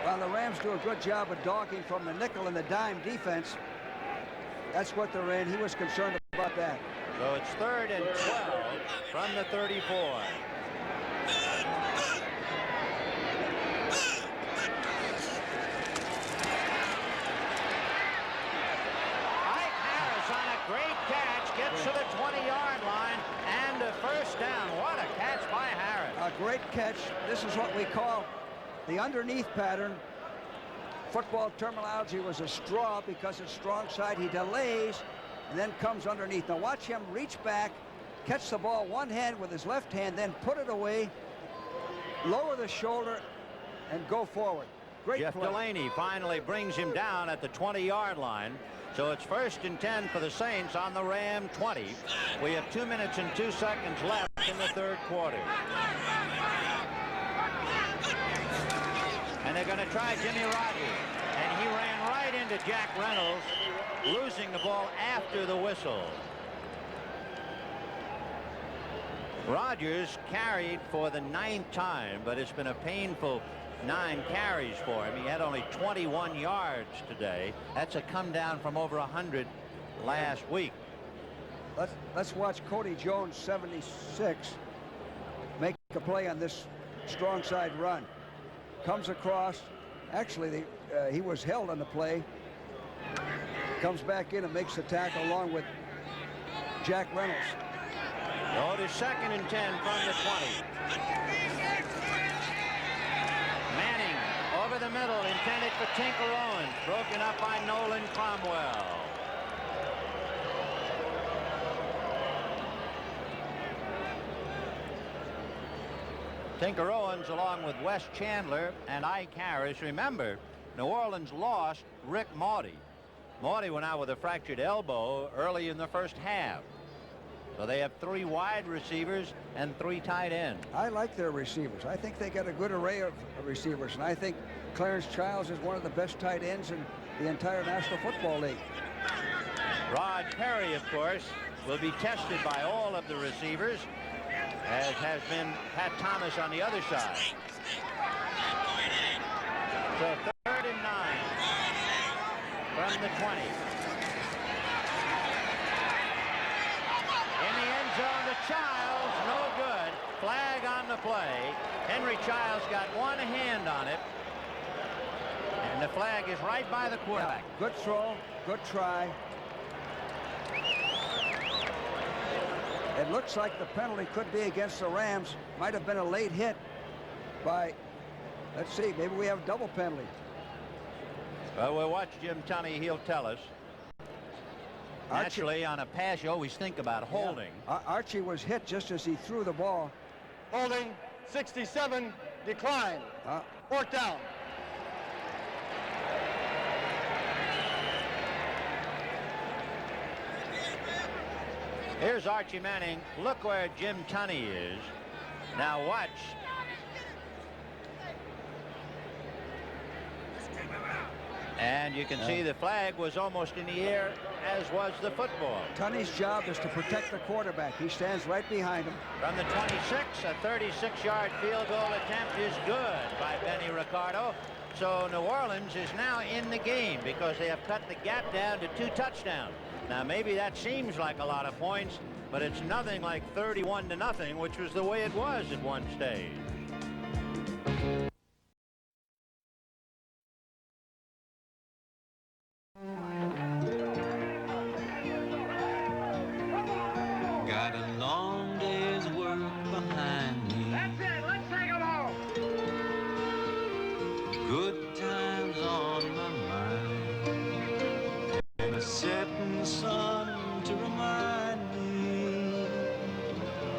Well, the Rams do a good job of dogging from the nickel and the dime defense. That's what they're in. He was concerned about that. So it's 3rd and 12 from the 34. Great catch, gets to the 20-yard line, and a first down. What a catch by Harris. A great catch. This is what we call the underneath pattern. Football terminology was a straw because it's strong side. He delays and then comes underneath. Now watch him reach back, catch the ball one hand with his left hand, then put it away, lower the shoulder, and go forward. Great Jeff play. Delaney finally brings him down at the 20-yard line. So it's 1st and 10 for the Saints on the Ram 20. We have 2 minutes and 2 seconds left in the third quarter. And they're going to try Jimmy Rogers. And he ran right into Jack Reynolds, losing the ball after the whistle. Rogers carried for the 9th time, but it's been a painful 9 carries for him. He had only 21 yards today. That's a come down from over 100 last week. Let's watch Cody Jones, 76, make a play on this strong side run. Comes across. Actually, he was held on the play. Comes back in and makes the tackle along with Jack Reynolds. So it is 2nd and 10 from the 20. Manning over the middle, intended for Tinker Owens, broken up by Nolan Cromwell. Tinker Owens along with Wes Chandler and Ike Harris. Remember, New Orleans lost Rick Maudie. Maudie went out with a fractured elbow early in the first half. So they have 3 wide receivers and 3 tight ends. I like their receivers. I think they got a good array of receivers, and I think Clarence Childs is one of the best tight ends in the entire National Football League. Rod Perry, of course, will be tested by all of the receivers, as has been Pat Thomas on the other side. So 3rd and 9 from the 20. Zone to Childs, no good. Flag on the play. Henry Childs got one hand on it. And the flag is right by the quarterback. Yeah, good throw, good try. It looks like the penalty could be against the Rams. Might have been a late hit by, let's see, maybe we have double penalty. Well, we'll watch Jim Tunney. He'll tell us. Naturally, on a pass, you always think about holding. Yeah. Archie was hit just as he threw the ball. Holding, 67, decline. 4th down. Here's Archie Manning. Look where Jim Tunney is. Now watch. And you can see the flag was almost in the air, as was the football. Tunney's job is to protect the quarterback. He stands right behind him. From the 26, a 36-yard field goal attempt is good by Benny Ricardo. So New Orleans is now in the game because they have cut the gap down to 2 touchdowns. Now maybe that seems like a lot of points, but it's nothing like 31-0, which was the way it was at one stage. Got a long day's work behind me. That's it, let's take them home. Good times on my mind. And a setting sun to remind me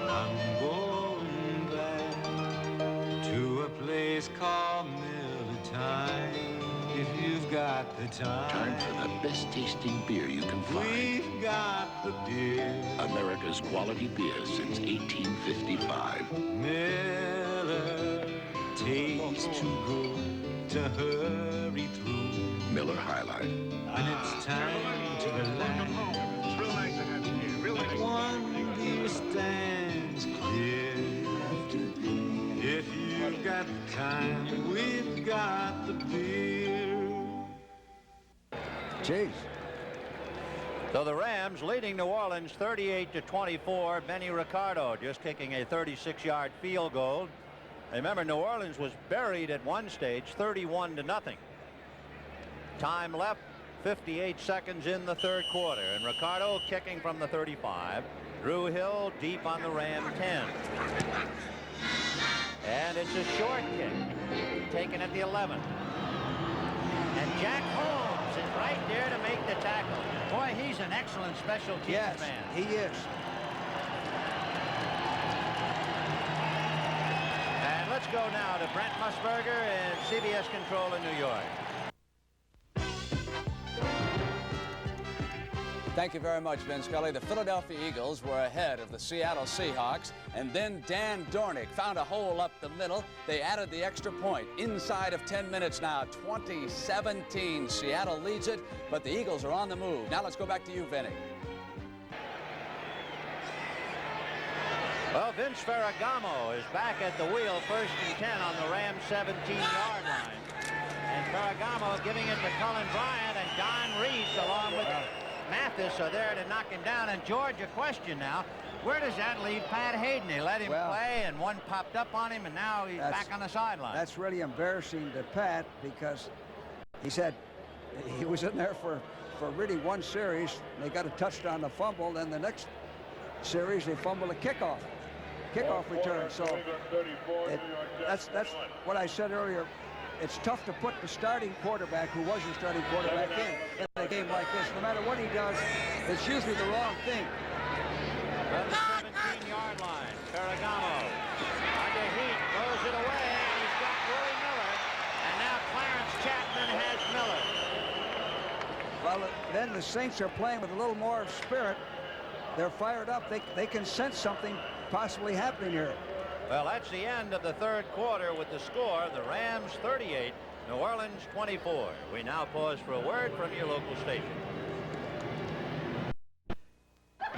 I'm going back to a place called Millertime. If you've got the time. Time for the best tasting beer you can find. We've got the beer. America's quality beer since 1855. Miller tastes too good to hurry through. Miller High Life. When it's time to relax. It's real nice to have you here. Real nice. One beer stands clear. If you've got the time, we've got the beer. Jeez. So the Rams leading New Orleans 38-24. Benny Ricardo just kicking a 36-yard field goal. Remember, New Orleans was buried at one stage 31-0. Time left 58 seconds in the third quarter, and Ricardo kicking from the 35. Drew Hill deep on the Ram 10. And it's a short kick taken at the 11. And Jack Holmes is right there to make the tackle. Boy, he's an excellent special teams man. He is. And let's go now to Brent Musburger and CBS Control in New York. Thank you very much, Vin Scully. The Philadelphia Eagles were ahead of the Seattle Seahawks, and then Dan Dornick found a hole up the middle. They added the extra point. Inside of 10 minutes now, 20-17. Seattle leads it, but the Eagles are on the move. Now let's go back to you, Vinny. Well, Vince Ferragamo is back at the wheel, 1st and 10 on the Rams' 17-yard line. And Ferragamo giving it to Cullen Bryant, and Don Reese along with Mathis are there to knock him down. And George, a question now. Where does that leave Pat Hayden? He let him play, and one popped up on him, and now he's back on the sideline. That's really embarrassing to Pat, because he said he was in there for really one series. They got a touchdown, a fumble, then the next series they fumbled a kickoff return. So that's what I said earlier. It's tough to put the starting quarterback, who was your starting quarterback, in a game like this. No matter what he does, it's usually the wrong thing. From the 17-yard line, Ferragamo under heat, throws it away, and he's got Willie Miller. And now Clarence Chapman has Miller. Well, then the Saints are playing with a little more spirit. They're fired up. They can sense something possibly happening here. Well, that's the end of the third quarter with the score. The Rams 38, New Orleans 24. We now pause for a word from your local station.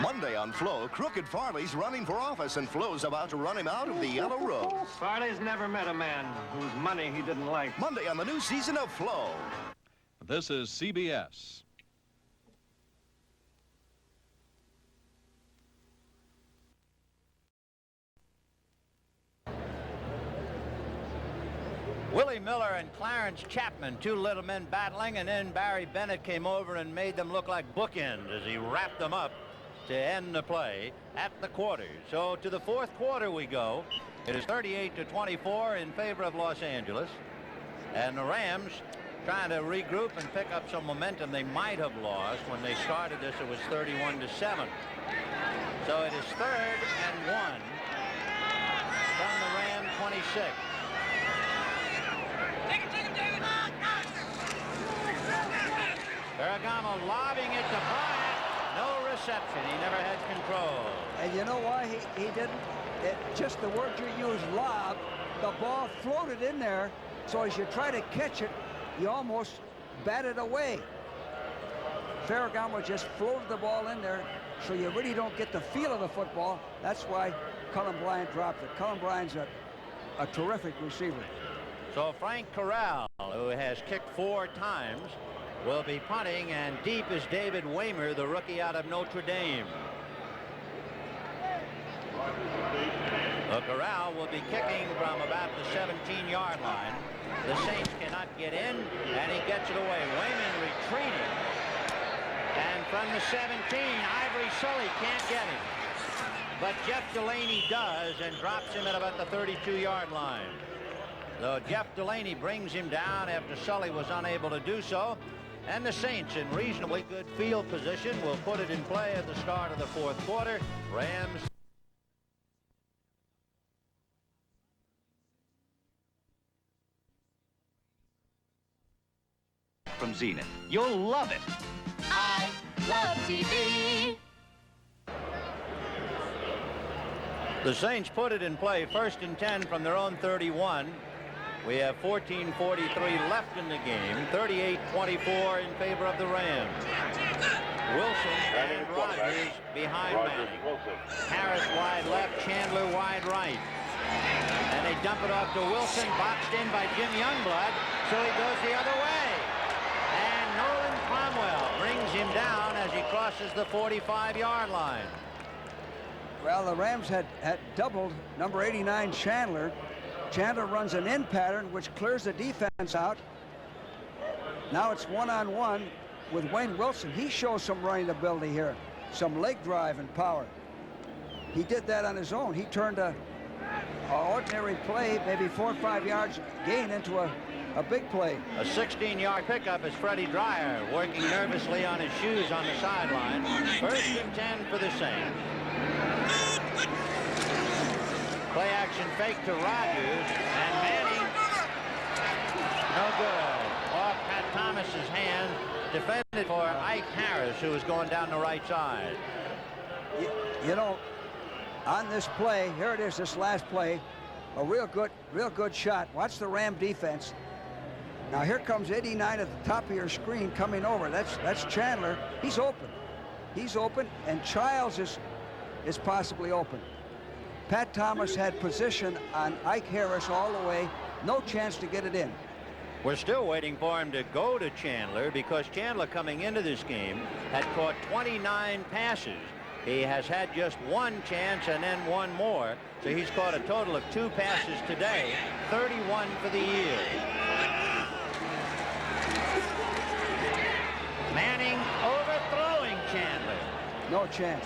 Monday on Flo, Crooked Farley's running for office, and Flo's about to run him out of the Yellow Rose. Farley's never met a man whose money he didn't like. Monday on the new season of Flo. This is CBS. Willie Miller and Clarence Chapman, two little men battling, and then Barry Bennett came over and made them look like bookends as he wrapped them up to end the play at the quarter. So to the fourth quarter we go. It is 38-24 in favor of Los Angeles, and the Rams trying to regroup and pick up some momentum they might have lost. When they started this, it was 31-7. So it is 3rd and 1 from the Ram 26. Ferragamo lobbing it to Bryant. No reception. He never had control. And you know why he didn't? Just the word you use, lob. The ball floated in there, so as you try to catch it, you almost bat it away. Ferragamo just floated the ball in there, so you really don't get the feel of the football. That's why Cullen Bryant dropped it. Cullen Bryant's a terrific receiver. So Frank Corral, who has kicked 4 times, will be punting, and deep is David Waymer, the rookie out of Notre Dame. The Corral will be kicking from about the 17-yard line. The Saints cannot get in, and he gets it away. Wayman retreating. And from the 17, Ivory Sully can't get him. But Jeff Delaney does and drops him at about the 32-yard line. So Jeff Delaney brings him down after Sully was unable to do so. And the Saints, in reasonably good field position, will put it in play at the start of the 4th quarter. Rams. From Zenith. You'll love it. I love TV. The Saints put it in play, 1st and 10 from their own 31. We have 14:43 left in the game, 38-24 in favor of the Rams. Wilson and Rogers behind Manning. Harris wide left, Chandler wide right. And they dump it off to Wilson, boxed in by Jim Youngblood, so he goes the other way. And Nolan Cromwell brings him down as he crosses the 45-yard line. Well, the Rams had doubled number 89, Chandler. Chandler runs an in pattern, which clears the defense out. Now it's one-on-one with Wayne Wilson. He shows some running ability here, some leg drive and power. He did that on his own. He turned a ordinary play, maybe 4 or 5 yards gain, into a big play. A 16-yard pickup is Freddie Dreyer working nervously on his shoes on the sideline. 1st and 10 for the Saints. Play action fake to Rogers, and Manning, no good. Off Pat Thomas's hand, defended for Ike Harris, who was going down the right side. You know, on this play, here it is, this last play, a real good shot. Watch the Ram defense. Now here comes 89 at the top of your screen coming over. That's Chandler. He's open. He's open, and Childs is possibly open. Pat Thomas had position on Ike Harris all the way. No chance to get it in. We're still waiting for him to go to Chandler, because Chandler, coming into this game, had caught 29 passes. He has had just 1 chance and then 1 more. So he's caught a total of 2 passes today, 31 for the year. Manning overthrowing Chandler. No chance.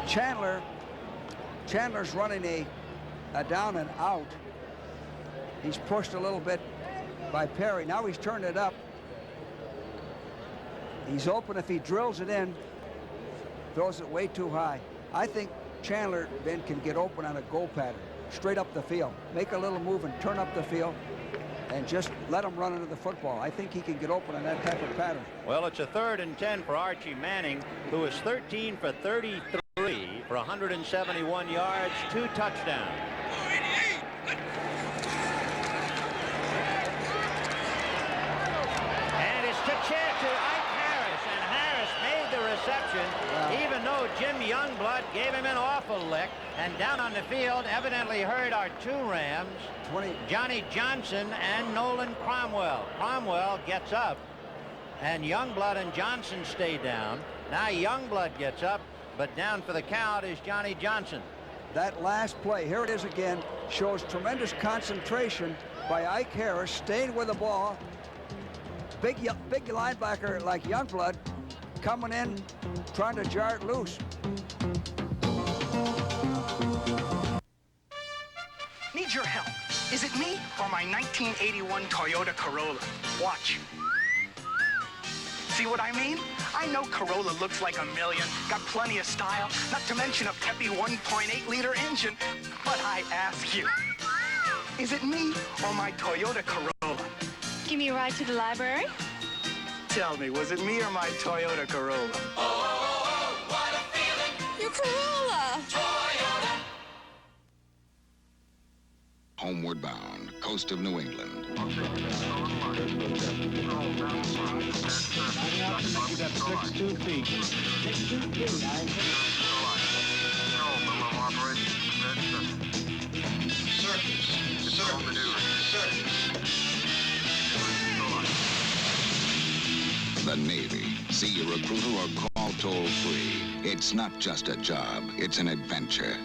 Chandler's running a down and out. He's pushed a little bit by Perry. Now he's turned it up. He's open if he drills it in. Throws it way too high. I think Chandler then can get open on a go pattern, straight up the field. Make a little move and turn up the field, and just let him run into the football. I think he can get open on that type of pattern. Well, it's a 3rd and 10 for Archie Manning, who is 13 for 33 for 171 yards, 2 touchdowns. And it's to Ike Harris, and Harris made the reception, even though Jim Youngblood gave him an awful lick. And down on the field, evidently hurt our 2 Rams, Johnny Johnson and Nolan Cromwell. Cromwell gets up, and Youngblood and Johnson stay down. Now Youngblood gets up, but down for the count is Johnny Johnson. That last play, here it is again, shows tremendous concentration by Ike Harris, staying with the ball. Big linebacker like Youngblood coming in, trying to jar it loose. Need your help. Is it me or my 1981 Toyota Corolla? Watch. See what I mean? I know Corolla looks like a million, got plenty of style, not to mention a peppy 1.8-liter engine. But I ask you, is it me or my Toyota Corolla? Give me a ride to the library? Tell me, was it me or my Toyota Corolla? Oh, what a feeling. Your Corolla. Toyota. Homeward bound, coast of New England. You got 6'2" feet. 6'2" feet, The Navy. See a recruiter or call toll-free. It's not just a job, it's an adventure.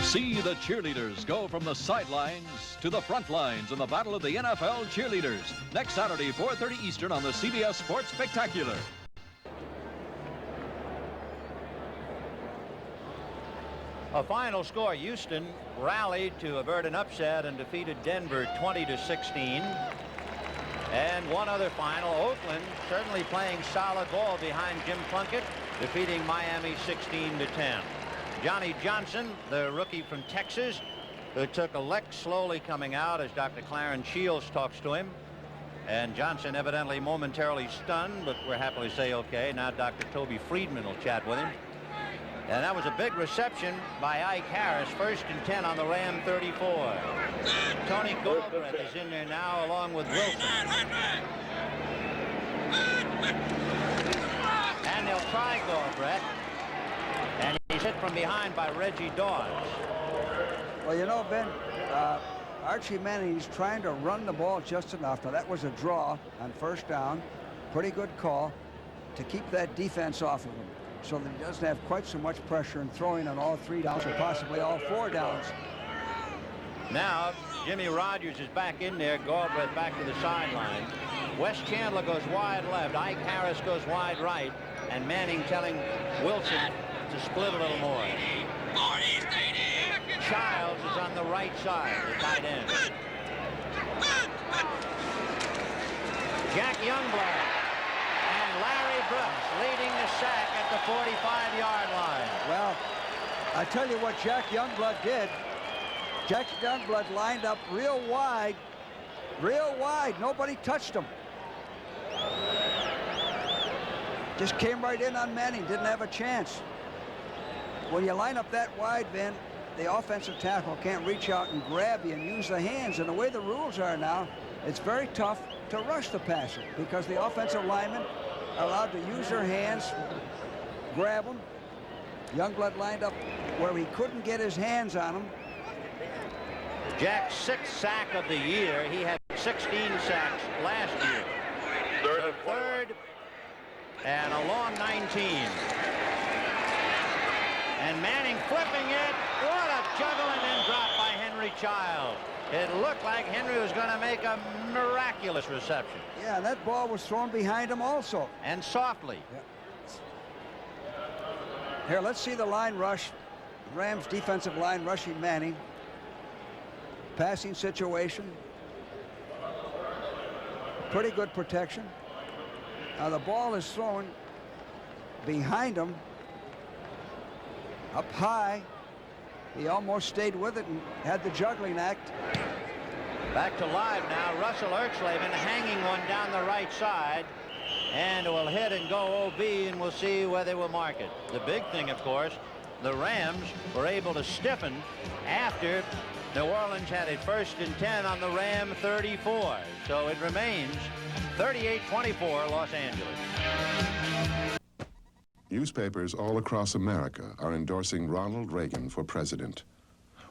See the cheerleaders go from the sidelines to the front lines in the battle of the NFL cheerleaders. Next Saturday, 4:30 Eastern on the CBS Sports Spectacular. A final score, Houston rallied to avert an upset and defeated Denver 20-16. And one other final, Oakland certainly playing solid ball behind Jim Plunkett, defeating Miami 16-10. Johnny Johnson, the rookie from Texas, who took a lick slowly coming out as Dr. Clarence Shields talks to him. And Johnson evidently momentarily stunned, but we're happy to say okay. Now Dr. Toby Friedman will chat with him. And that was a big reception by Ike Harris, 1st and 10 on the Ram 34. Tony Galbraith is in there now along with Wilson. And they'll try Galbraith. And he's hit from behind by Reggie Dawes. Well, you know, Ben, Archie Manning is trying to run the ball just enough. Now, that was a draw on 1st down. Pretty good call to keep that defense off of him, so that he doesn't have quite so much pressure in throwing on all 3 downs or possibly all 4 downs. Now, Jimmy Rogers is back in there. Galbraith back to the sideline. Wes Chandler goes wide left. Ike Harris goes wide right. And Manning telling Wilson to split a little more. Childs is on the right side, the tight end. Jack Youngblood and Larry Brooks leading the sack at the 45-yard line. Well, I tell you what Jack Youngblood did. Jack Youngblood lined up real wide. Nobody touched him. Just came right in on Manning, didn't have a chance. When you line up that wide, Ben, the offensive tackle can't reach out and grab you and use the hands. And the way the rules are now, it's very tough to rush the passer because the offensive linemen are allowed to use their hands, grab them. Youngblood lined up where he couldn't get his hands on him. Jack's 6th sack of the year. He had 16 sacks last year. Third and a long 19. And Manning flipping it. What a juggle and then dropped by Henry Child. It looked like Henry was going to make a miraculous reception. Yeah, and that ball was thrown behind him also. And softly. Yeah. Here, let's see the line rush. Rams defensive line rushing Manning. Passing situation. Pretty good protection. Now the ball is thrown behind him. Up high. He almost stayed with it and had the juggling act. Back to live now. Russell Erxleben hanging one down the right side. And it will hit and go OB, and we'll see where they will mark it. The big thing, of course, the Rams were able to stiffen after New Orleans had a 1st and 10 on the Ram 34. So it remains 38-24 Los Angeles. Newspapers all across America are endorsing Ronald Reagan for president.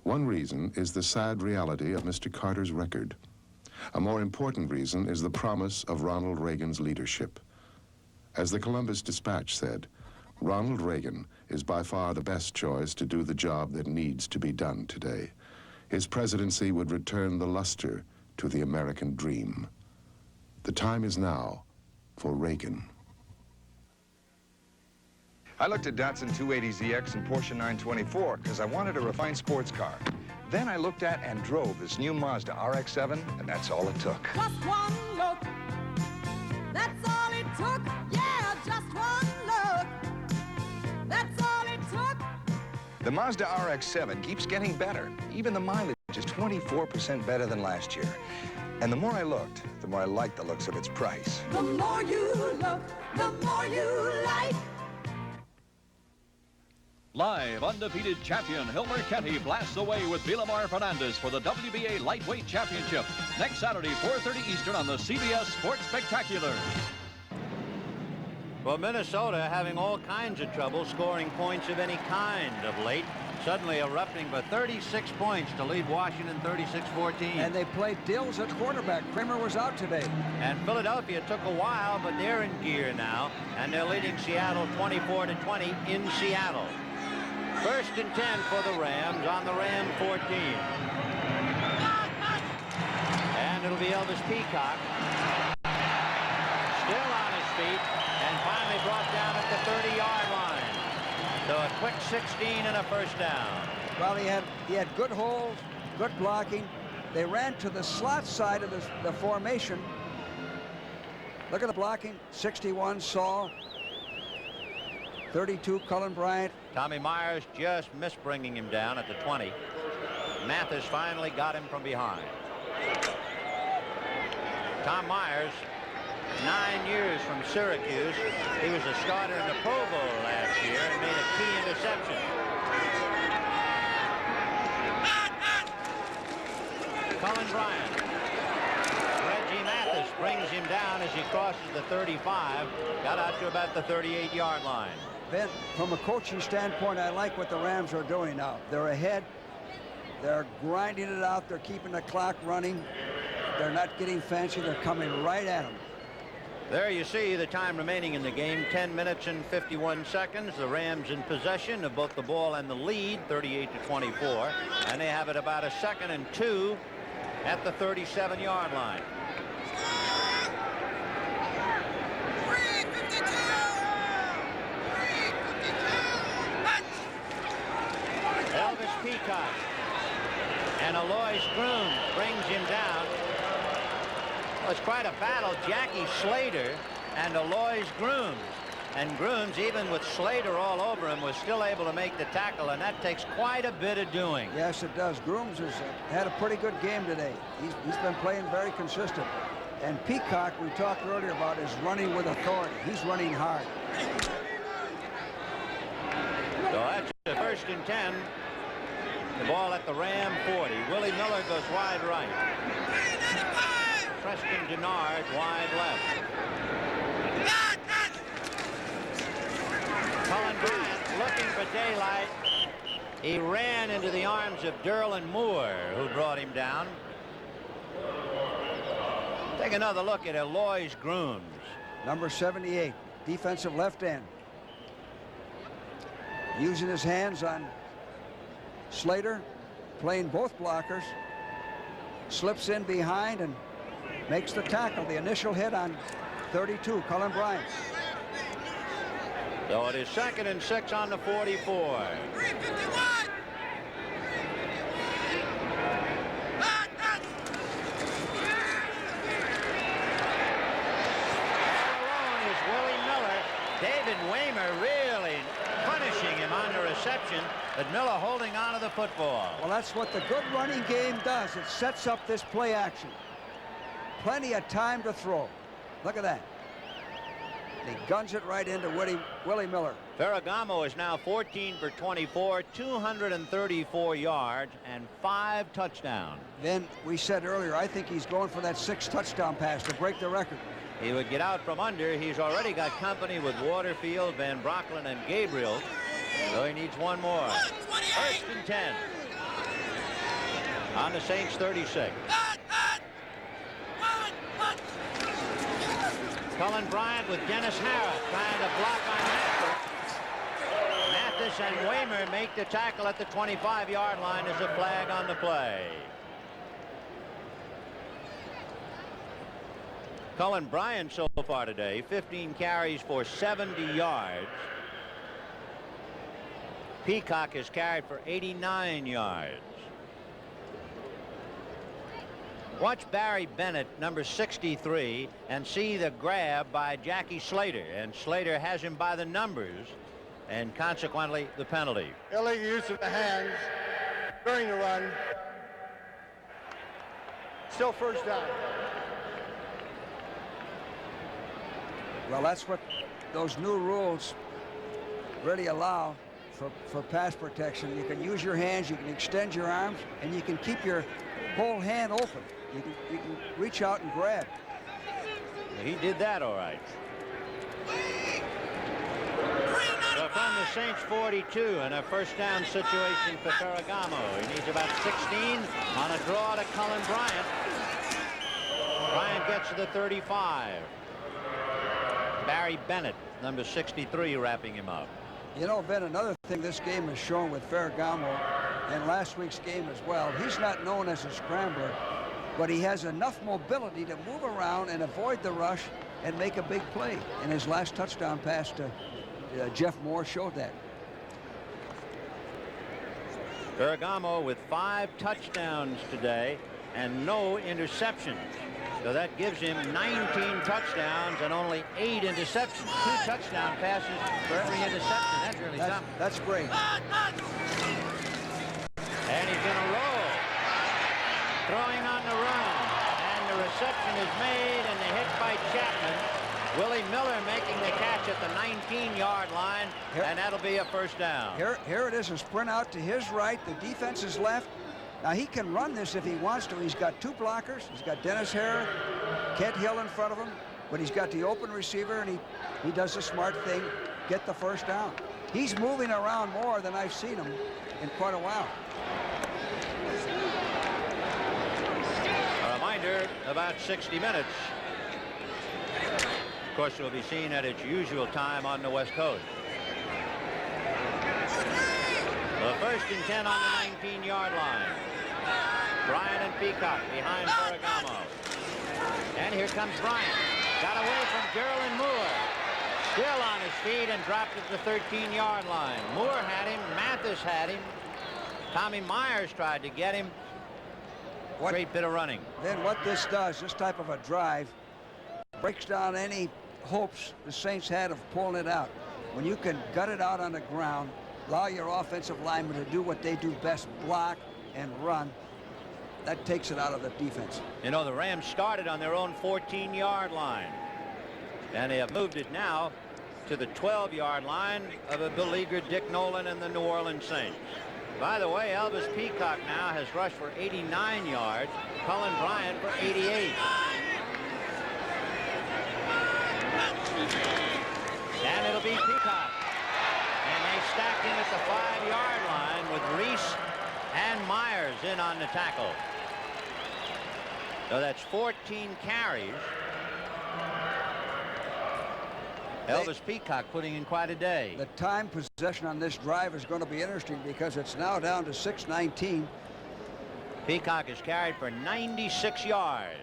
One reason is the sad reality of Mr. Carter's record. A more important reason is the promise of Ronald Reagan's leadership. As the Columbus Dispatch said, Ronald Reagan is by far the best choice to do the job that needs to be done today. His presidency would return the luster to the American dream. The time is now for Reagan. I looked at Datsun 280ZX and Porsche 924 because I wanted a refined sports car. Then I looked at and drove this new Mazda RX-7, and that's all it took. Just one look. That's all it took. Yeah, just one look. That's all it took. The Mazda RX-7 keeps getting better. Even the mileage is 24% better than last year. And the more I looked, the more I liked the looks of its price. The more you look, the more you like. Live, undefeated champion Hilmer Kenty blasts away with Villamar Fernandez for the WBA Lightweight Championship. Next Saturday, 4:30 Eastern on the CBS Sports Spectacular. Well, Minnesota having all kinds of trouble scoring points of any kind of late. Suddenly erupting for 36 points to lead Washington 36-14. And they played Dills at quarterback. Kramer was out today. And Philadelphia took a while, but they're in gear now. And they're leading Seattle 24-20 in Seattle. First and 10 for the Rams on the Ram 14. And it'll be Elvis Peacock. Still on his feet and finally brought down at the 30-yard line. So a quick 16 and a first down. Well, he had good holes, good blocking. They ran to the slot side of the formation. Look at the blocking. 61, Saul. 32, Cullen Bryant. Tommy Myers just missed bringing him down at the 20. Mathis finally got him from behind. Tom Myers, 9 years from Syracuse. He was a starter in the Pro Bowl last year and made a key interception. Cullen Bryant. Reggie Mathis brings him down as he crosses the 35. Got out to about the 38-yard line. Ben, from a coaching standpoint, I like what the Rams are doing now. They're ahead. They're grinding it out. They're keeping the clock running. They're not getting fancy. They're coming right at them. There you see the time remaining in the game, 10 minutes and 51 seconds. The Rams in possession of both the ball and the lead, 38-24. And they have it about a 2nd and 2 at the 37-yard line. Elvis Peacock and Alois Groom brings him down. Well, it's quite a battle. Jackie Slater and Alois Grooms. And Grooms, even with Slater all over him, was still able to make the tackle, and that takes quite a bit of doing. Yes, it does. Grooms has had a pretty good game today. He's been playing very consistent. And Peacock, we talked earlier about, is running with authority. He's running hard. So that's the 1st and 10. The ball at the Ram 40. Willie Miller goes wide right. Preston Denard wide left. Cullen Bryant looking for daylight. He ran into the arms of Derlin Moore, who brought him down. Take another look at Alois Grooms. Number 78, defensive left end. Using his hands on Slater, playing both blockers. Slips in behind and makes the tackle. The initial hit on 32, Cullen Bryant. So it is 2nd and 6 on the 44. David Waymer really punishing him on the reception, but Miller holding on to the football. Well, that's what the good running game does. It sets up this play action. Plenty of time to throw. Look at that. He guns it right into Willie Miller. Ferragamo is now 14 for 24, 234 yards, and 5 touchdowns. Then we said earlier, I think he's going for that 6th touchdown pass to break the record. He would get out from under. He's already got company with Waterfield, Van Brocklin, and Gabriel. So he needs one more. 1st and 10. On the Saints 36. Cullen Bryant with Dennis Harris trying to block on Mathis. Mathis and Waymer make the tackle at the 25-yard line as a flag on the play. Cullen Bryant so far today, 15 carries for 70 yards. Peacock has carried for 89 yards. Watch Barry Bennett, number 63, and see the grab by Jackie Slater. And Slater has him by the numbers, and consequently, the penalty. Illegal use of the hands during the run. Still first down. Well, that's what those new rules really allow for pass protection. You can use your hands, you can extend your arms, and you can keep your whole hand open. You can reach out and grab. He did that all right. So from the Saints 42 and a first down situation for Ferragamo. He needs about 16 on a draw to Cullen Bryant. Bryant gets to the 35. Barry Bennett, number 63, wrapping him up. You know, Ben, another thing this game has shown with Ferragamo, and last week's game as well, he's not known as a scrambler, but he has enough mobility to move around and avoid the rush and make a big play. And his last touchdown pass to Jeff Moore showed that. Ferragamo with 5 touchdowns today and no interceptions. So that gives him 19 touchdowns and only 8 interceptions. 2 touchdown passes for every interception. That's really something. That's great. And he's going to roll. Throwing on the run. And the reception is made and the hit by Chapman. Willie Miller making the catch at the 19-yard line. And that'll be a first down. Here it is, a sprint out to his right. The defense is left. Now, he can run this if he wants to. He's got 2 blockers. He's got Dennis Hare, Kent Hill in front of him, but he's got the open receiver, and he does the smart thing, get the first down. He's moving around more than I've seen him in quite a while. A reminder, about 60 minutes. Of course, it will be seen at its usual time on the West Coast. The 1st and 10 on the 19-yard line. Bryant and Peacock behind Ferragamo. And here comes Bryant. Got away from Gerald Moore. Still on his feet and dropped at the 13-yard line. Moore had him. Mathis had him. Tommy Myers tried to get him. Great bit of running. Then what this does, this type of a drive, breaks down any hopes the Saints had of pulling it out. When you can gut it out on the ground, allow your offensive linemen to do what they do best, block and run, that takes it out of the defense. You know, the Rams started on their own 14-yard line. And they have moved it now to the 12-yard line of a beleaguered Dick Nolan and the New Orleans Saints. By the way, Elvis Peacock now has rushed for 89 yards, Cullen Bryant for 88. And it'll be Peacock. And they stacked him at the 5-yard line with Reese and Myers in on the tackle. So that's 14 carries. Elvis Peacock putting in quite a day. The time possession on this drive is going to be interesting because it's now down to 6:19. Peacock is carried for 96 yards.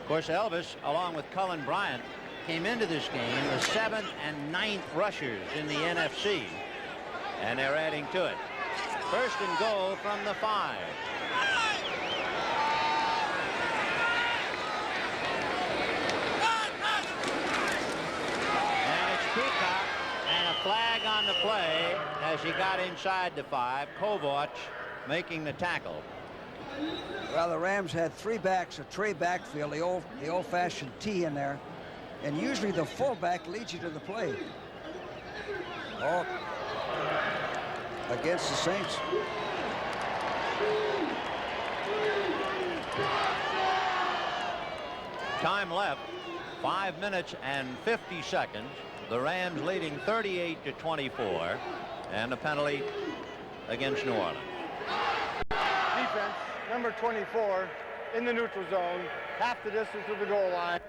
Of course, Elvis, along with Cullen Bryant, came into this game the 7th and 9th rushers in the NFC. And they're adding to it. 1st and goal from the 5. Peacock, and a flag on the play as he got inside the 5. Kovac making the tackle. Well, the Rams had 3 backs, a tray backfield, the old-fashioned T in there, and usually the fullback leads you to the play. Oh, against the Saints. Time left, 5 minutes and 50 seconds. The Rams leading 38-24, and a penalty against New Orleans. Defense, number 24, in the neutral zone, half the distance to the goal line.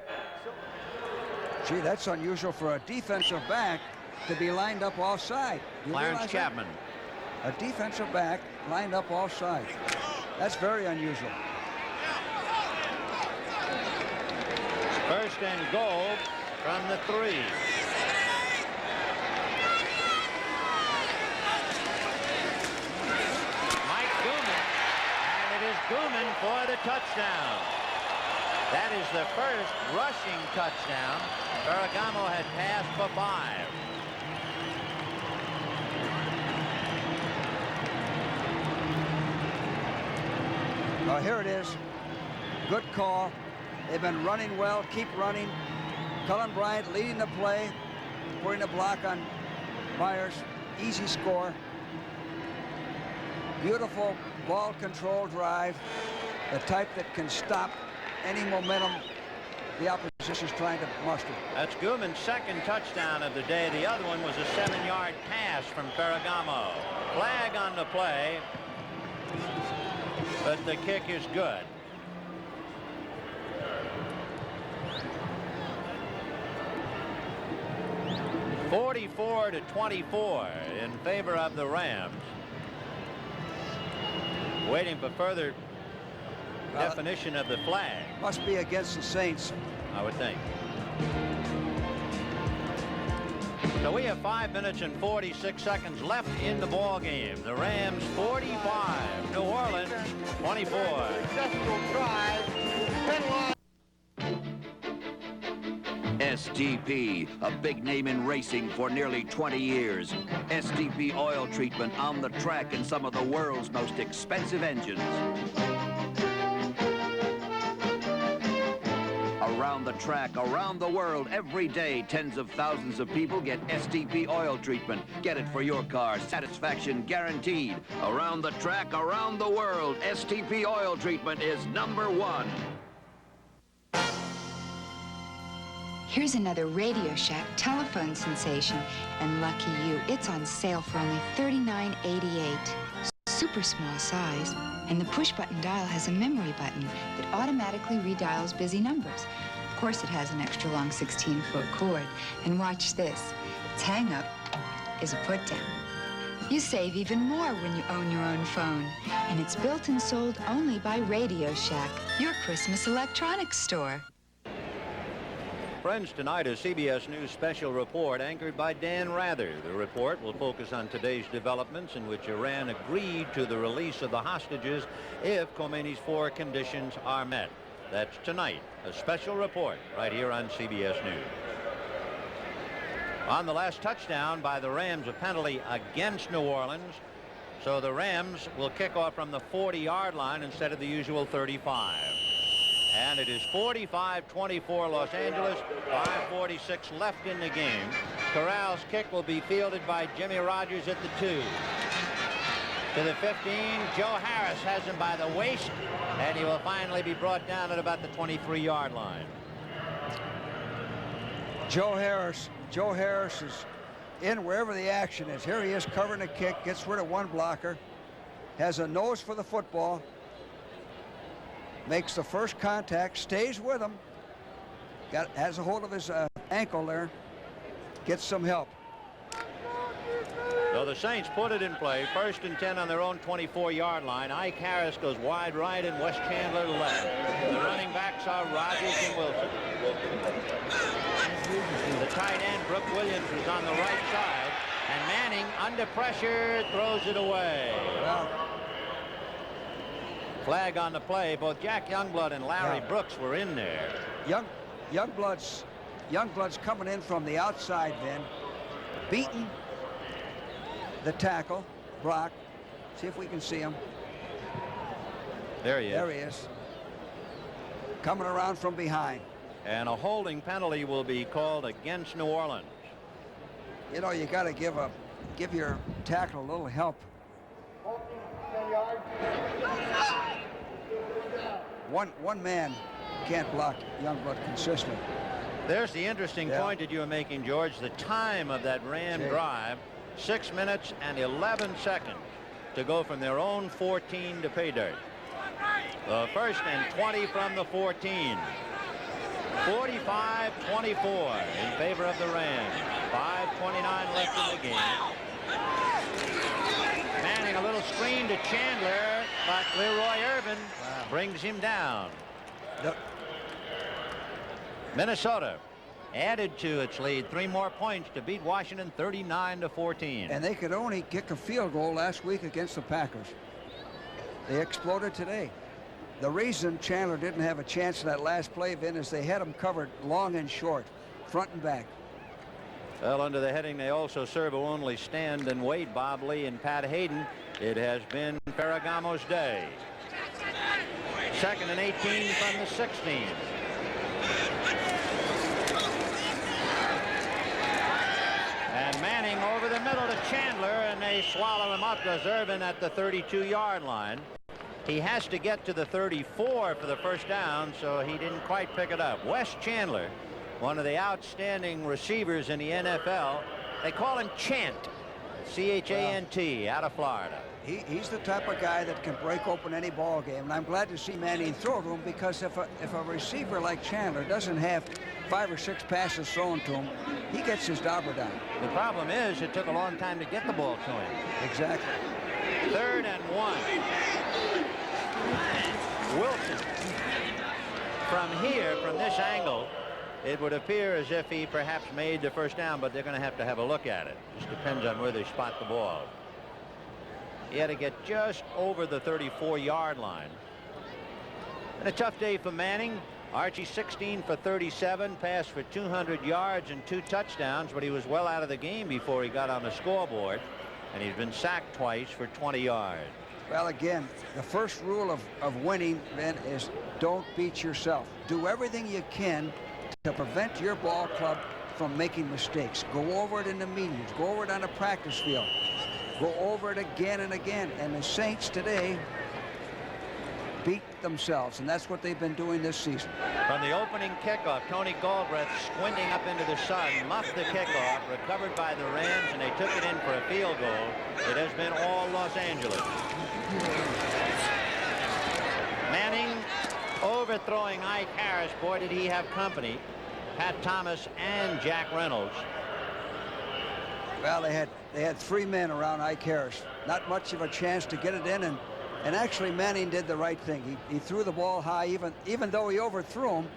Gee, that's unusual for a defensive back to be lined up offside. Clarence Chapman. A defensive back lined up offside. That's very unusual. 1st and goal from the 3. Gooman for the touchdown. That is the first rushing touchdown. Ferragamo had passed for 5. Here it is. Good call. They've been running well. Keep running. Cullen Bryant leading the play, putting a block on Myers. Easy score. Beautiful ball control drive. The type that can stop any momentum the opposition's trying to muster. That's Gooman's second touchdown of the day. The other one was a 7-yard pass from Ferragamo. Flag on the play, but the kick is good. (44-24) in favor of the Rams. Waiting for further definition of the flag. Must be against the Saints, I would think. So we have 5 minutes and 46 seconds left in the ball game. The Rams 45, New Orleans 24. Successful drive. STP, a big name in racing for nearly 20 years. STP oil treatment on the track in some of the world's most expensive engines. Around the track, around the world, every day, tens of thousands of people get STP oil treatment. Get it for your car. Satisfaction guaranteed. Around the track, around the world, STP oil treatment is #1. Here's another Radio Shack telephone sensation, and lucky you, it's on sale for only $39.88. Super small size, and the push-button dial has a memory button that automatically redials busy numbers. Of course, it has an extra long 16-foot cord, and watch this. Its hang-up is a put-down. You save even more when you own your own phone, and it's built and sold only by Radio Shack, your Christmas electronics store. Friends, tonight a CBS News special report anchored by Dan Rather. The report will focus on today's developments in which Iran agreed to the release of the hostages if Khomeini's 4 conditions are met. That's tonight, a special report right here on CBS News. On the last touchdown by the Rams, a penalty against New Orleans. So the Rams will kick off from the 40-yard line instead of the usual 35. And it is 45-24 Los Angeles, 5:46 left in the game. Corral's kick will be fielded by Jimmy Rogers at the 2. To the 15, Joe Harris has him by the waist, and he will finally be brought down at about the 23-yard line. Joe Harris is in wherever the action is. Here he is covering a kick, gets rid of one blocker, has a nose for the football, makes the first contact, stays with him, has a hold of his ankle there, gets some help. So the Saints put it in play, 1st and 10 on their own 24-yard line. Ike Harris goes wide right and Wes Chandler left. The running backs are Rogers and Wilson. The tight end, Brooke Williams, was on the right side, and Manning, under pressure, throws it away. Well, flag on the play. Both Jack Youngblood and Larry Brooks were in there. Youngblood's coming in from the outside then, beating the tackle, Brock. See if we can see him. There he is. There he is. Coming around from behind. And a holding penalty will be called against New Orleans. You know, you got to give your tackle a little help. One man can't block Youngblood consistently. There's the interesting point that you were making, George. The time of that Ram drive, 6 minutes and 11 seconds to go from their own 14 to pay dirt. The 1st and 20 from the 14. 45-24 in favor of the Rams. 5:29 left in the game. Manning, a little screen to Chandler, but Leroy Irvin brings him down. Minnesota added to its lead 3 more points to beat Washington 39-14. And they could only kick a field goal last week against the Packers. They exploded today. The reason Chandler didn't have a chance in that last play, Vin, is they had him covered long and short, front and back. Well, under the heading, they also serve who only stand and wait, Bob Lee and Pat Hayden. It has been Ferragamo's day. 2nd and 18 from the 16. And Manning over the middle to Chandler, and they swallow him up to Irvin at the 32-yard line. He has to get to the 34 for the first down, so he didn't quite pick it up. Wes Chandler, one of the outstanding receivers in the NFL. They call him Chant, C-H-A-N-T, out of Florida. He's the type of guy that can break open any ball game, and I'm glad to see Manning throw to him, because if a receiver like Chandler doesn't have 5 or 6 passes thrown to him, he gets his dauber down. The problem is it took a long time to get the ball to him. Exactly. 3rd and 1. Wilson. From here, from this angle, it would appear as if he perhaps made the first down, but they're going to have a look at it. Just depends on where they spot the ball. He had to get just over the 34-yard line. And a tough day for Manning. Archie 16 for 37, passed for 200 yards and 2 touchdowns, but he was well out of the game before he got on the scoreboard, and he's been sacked twice for 20 yards. Well, again, the first rule of winning, Ben, is don't beat yourself. Do everything you can to prevent your ball club from making mistakes. Go over it in the meetings. Go over it on the practice field. Go over it again and again. And the Saints today beat themselves, and that's what they've been doing this season. From the opening kickoff, Tony Galbraith squinting up into the sun, muffed the kickoff, recovered by the Rams, and they took it in for a field goal. It has been all Los Angeles. Manning overthrowing Ike Harris. Boy, did he have company. Pat Thomas and Jack Reynolds. Well, they had 3 men around Ike Harris. Not much of a chance to get it in, and actually Manning did the right thing. He threw the ball high, even though he overthrew him.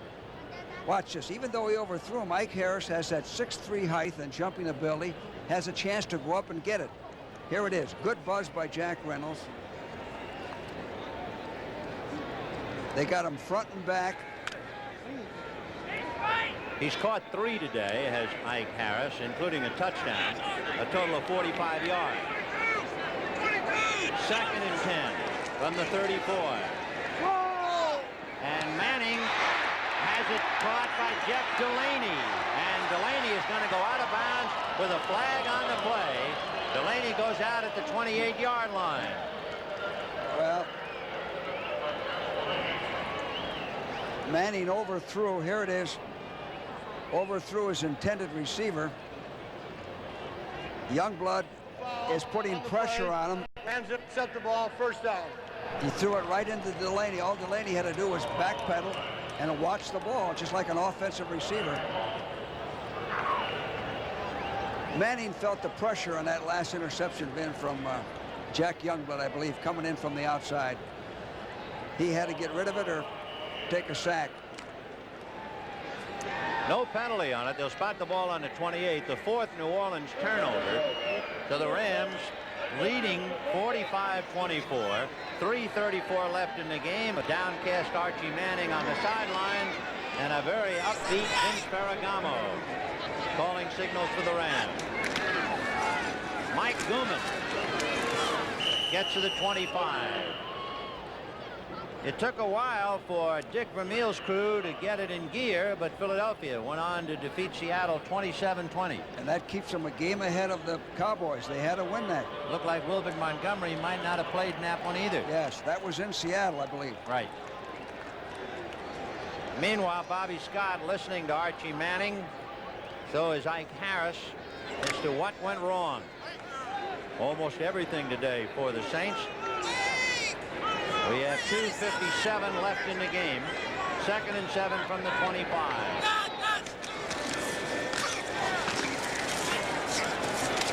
Watch this. Even though he overthrew him, Ike Harris has that 6'3" height and jumping ability, has a chance to go up and get it. Here it is. Good buzz by Jack Reynolds. They got him front and back. He's caught 3 today, has Ike Harris, including a touchdown, a total of 45 yards. 2nd and 10 from the 34. And Manning has it caught by Jeff Delaney. And Delaney is going to go out of bounds with a flag on the play. Delaney goes out at the 28-yard line. Well, Manning overthrew. Here it is. Overthrew his intended receiver. Youngblood is putting pressure on him. Rams intercept the ball, first down. He threw it right into Delaney. All Delaney had to do was backpedal and watch the ball, just like an offensive receiver. Manning felt the pressure on that last interception been from Jack Youngblood, I believe, coming in from the outside. He had to get rid of it or take a sack. No penalty on it. They'll spot the ball on the 28. The 4th New Orleans turnover. So the Rams leading 45-24. 3:34 left in the game. A downcast Archie Manning on the sidelines, and a very upbeat Vince Ferragamo calling signals for the Rams. Mike Gooman gets to the 25. It took a while for Dick Vermeil's crew to get it in gear, but Philadelphia went on to defeat Seattle 27-20. And that keeps them a game ahead of the Cowboys. They had to win that. Looked like Wilbert Montgomery might not have played in that one either. Yes, that was in Seattle, I believe. Right. Meanwhile, Bobby Scott listening to Archie Manning. So is Ike Harris as to what went wrong. Almost everything today for the Saints. We have 2:57 left in the game. 2nd and 7 from the 25.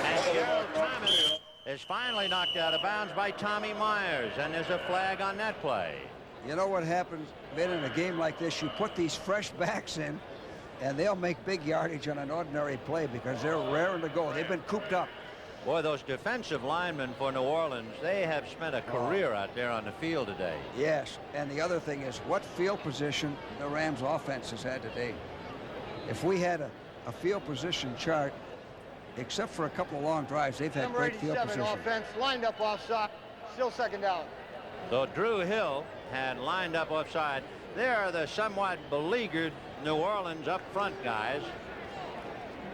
And Gerald Thomas is finally knocked out of bounds by Tommy Myers, and there's a flag on that play. You know what happens, Ben, in a game like this? You put these fresh backs in, and they'll make big yardage on an ordinary play because they're raring to go. They've been cooped up. Boy, those defensive linemen for New Orleans, they have spent a career out there on the field today. Yes, and the other thing is what field position the Rams offense has had today. If we had a field position chart, except for a couple of long drives, they've had great field position. Offense lined up offside, still 2nd down. So Drew Hill had lined up offside. There are the somewhat beleaguered New Orleans up front guys.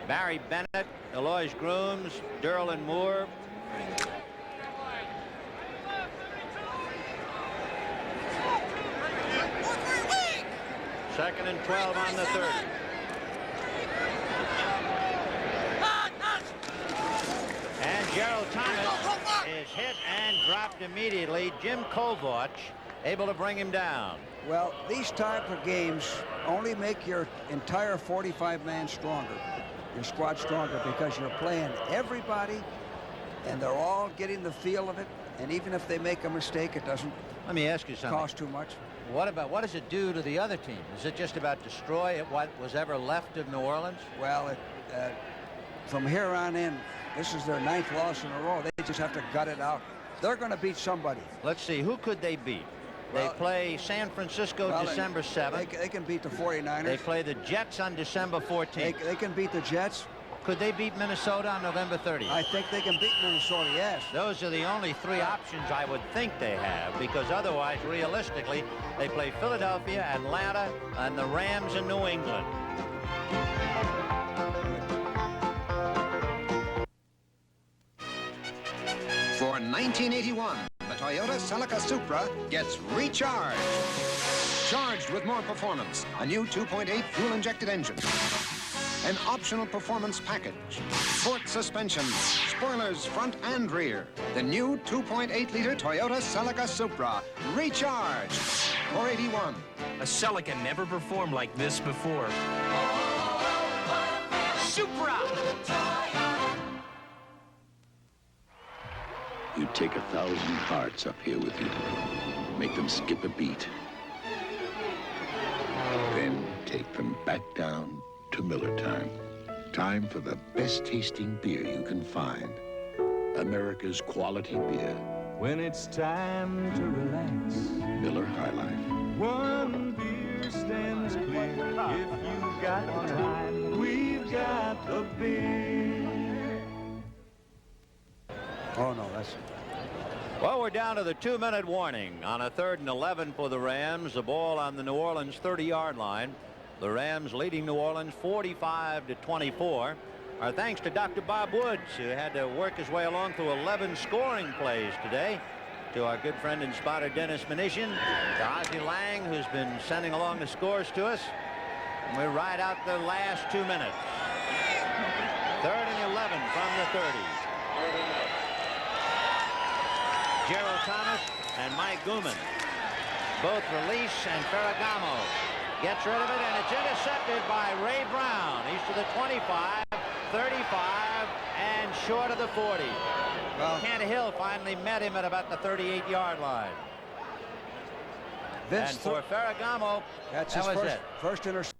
Barry Bennett, Eloise Grooms, Derlin Moore. Second and 12 on the 30. And Gerald Thomas is hit and dropped immediately. Jim Kovach able to bring him down. Well, these type of games only make your entire 45-man stronger, your squad stronger, because you're playing everybody and they're all getting the feel of it. And even if they make a mistake, it doesn't Let me ask you something. cost too much. What does it do to the other team? Is it just about destroy what was ever left of New Orleans? Well, from here on in, this is their 9th loss in a row. They just have to gut it out. They're going to beat somebody. Let's see, who could they beat? Well, they play San Francisco December 7th. They can beat the 49ers. They play the Jets on December 14th. They can beat the Jets. Could they beat Minnesota on November 30th? I think they can beat Minnesota, yes. Those are the only 3 options I would think they have, because otherwise, realistically, they play Philadelphia, Atlanta, and the Rams in New England. For 1981, the Toyota Celica Supra gets recharged. Charged with more performance, a new 2.8 fuel-injected engine, an optional performance package, sport suspension, spoilers front and rear. The new 2.8-liter Toyota Celica Supra, recharged for 81. A Celica never performed like this before. Supra! You take 1,000 hearts up here with you. Make them skip a beat. Then take them back down to Miller time. Time for the best tasting beer you can find. America's quality beer. When it's time to relax, Miller High Life. one beer stands clear. If you've got time, we've got the beer. Oh, no, that's... Well, we're down to the 2-minute warning on a 3rd and 11 for the Rams. The ball on the New Orleans 30-yard line. The Rams leading New Orleans 45-24. Our thanks to Dr. Bob Woods, who had to work his way along through 11 scoring plays today. To our good friend and spotter Dennis Mnuchin. To Ozzie Lang, who's been sending along the scores to us. And we ride out the last 2 minutes. 3rd and 11 from the 30. Gerald Thomas and Mike Gooman both release, and Ferragamo gets rid of it, and it's intercepted by Ray Brown. He's to the 25, 35, and short of the 40. Well, Kent Hill finally met him at about the 38-yard line. Vince, and for Ferragamo, that's that his was it. first interception.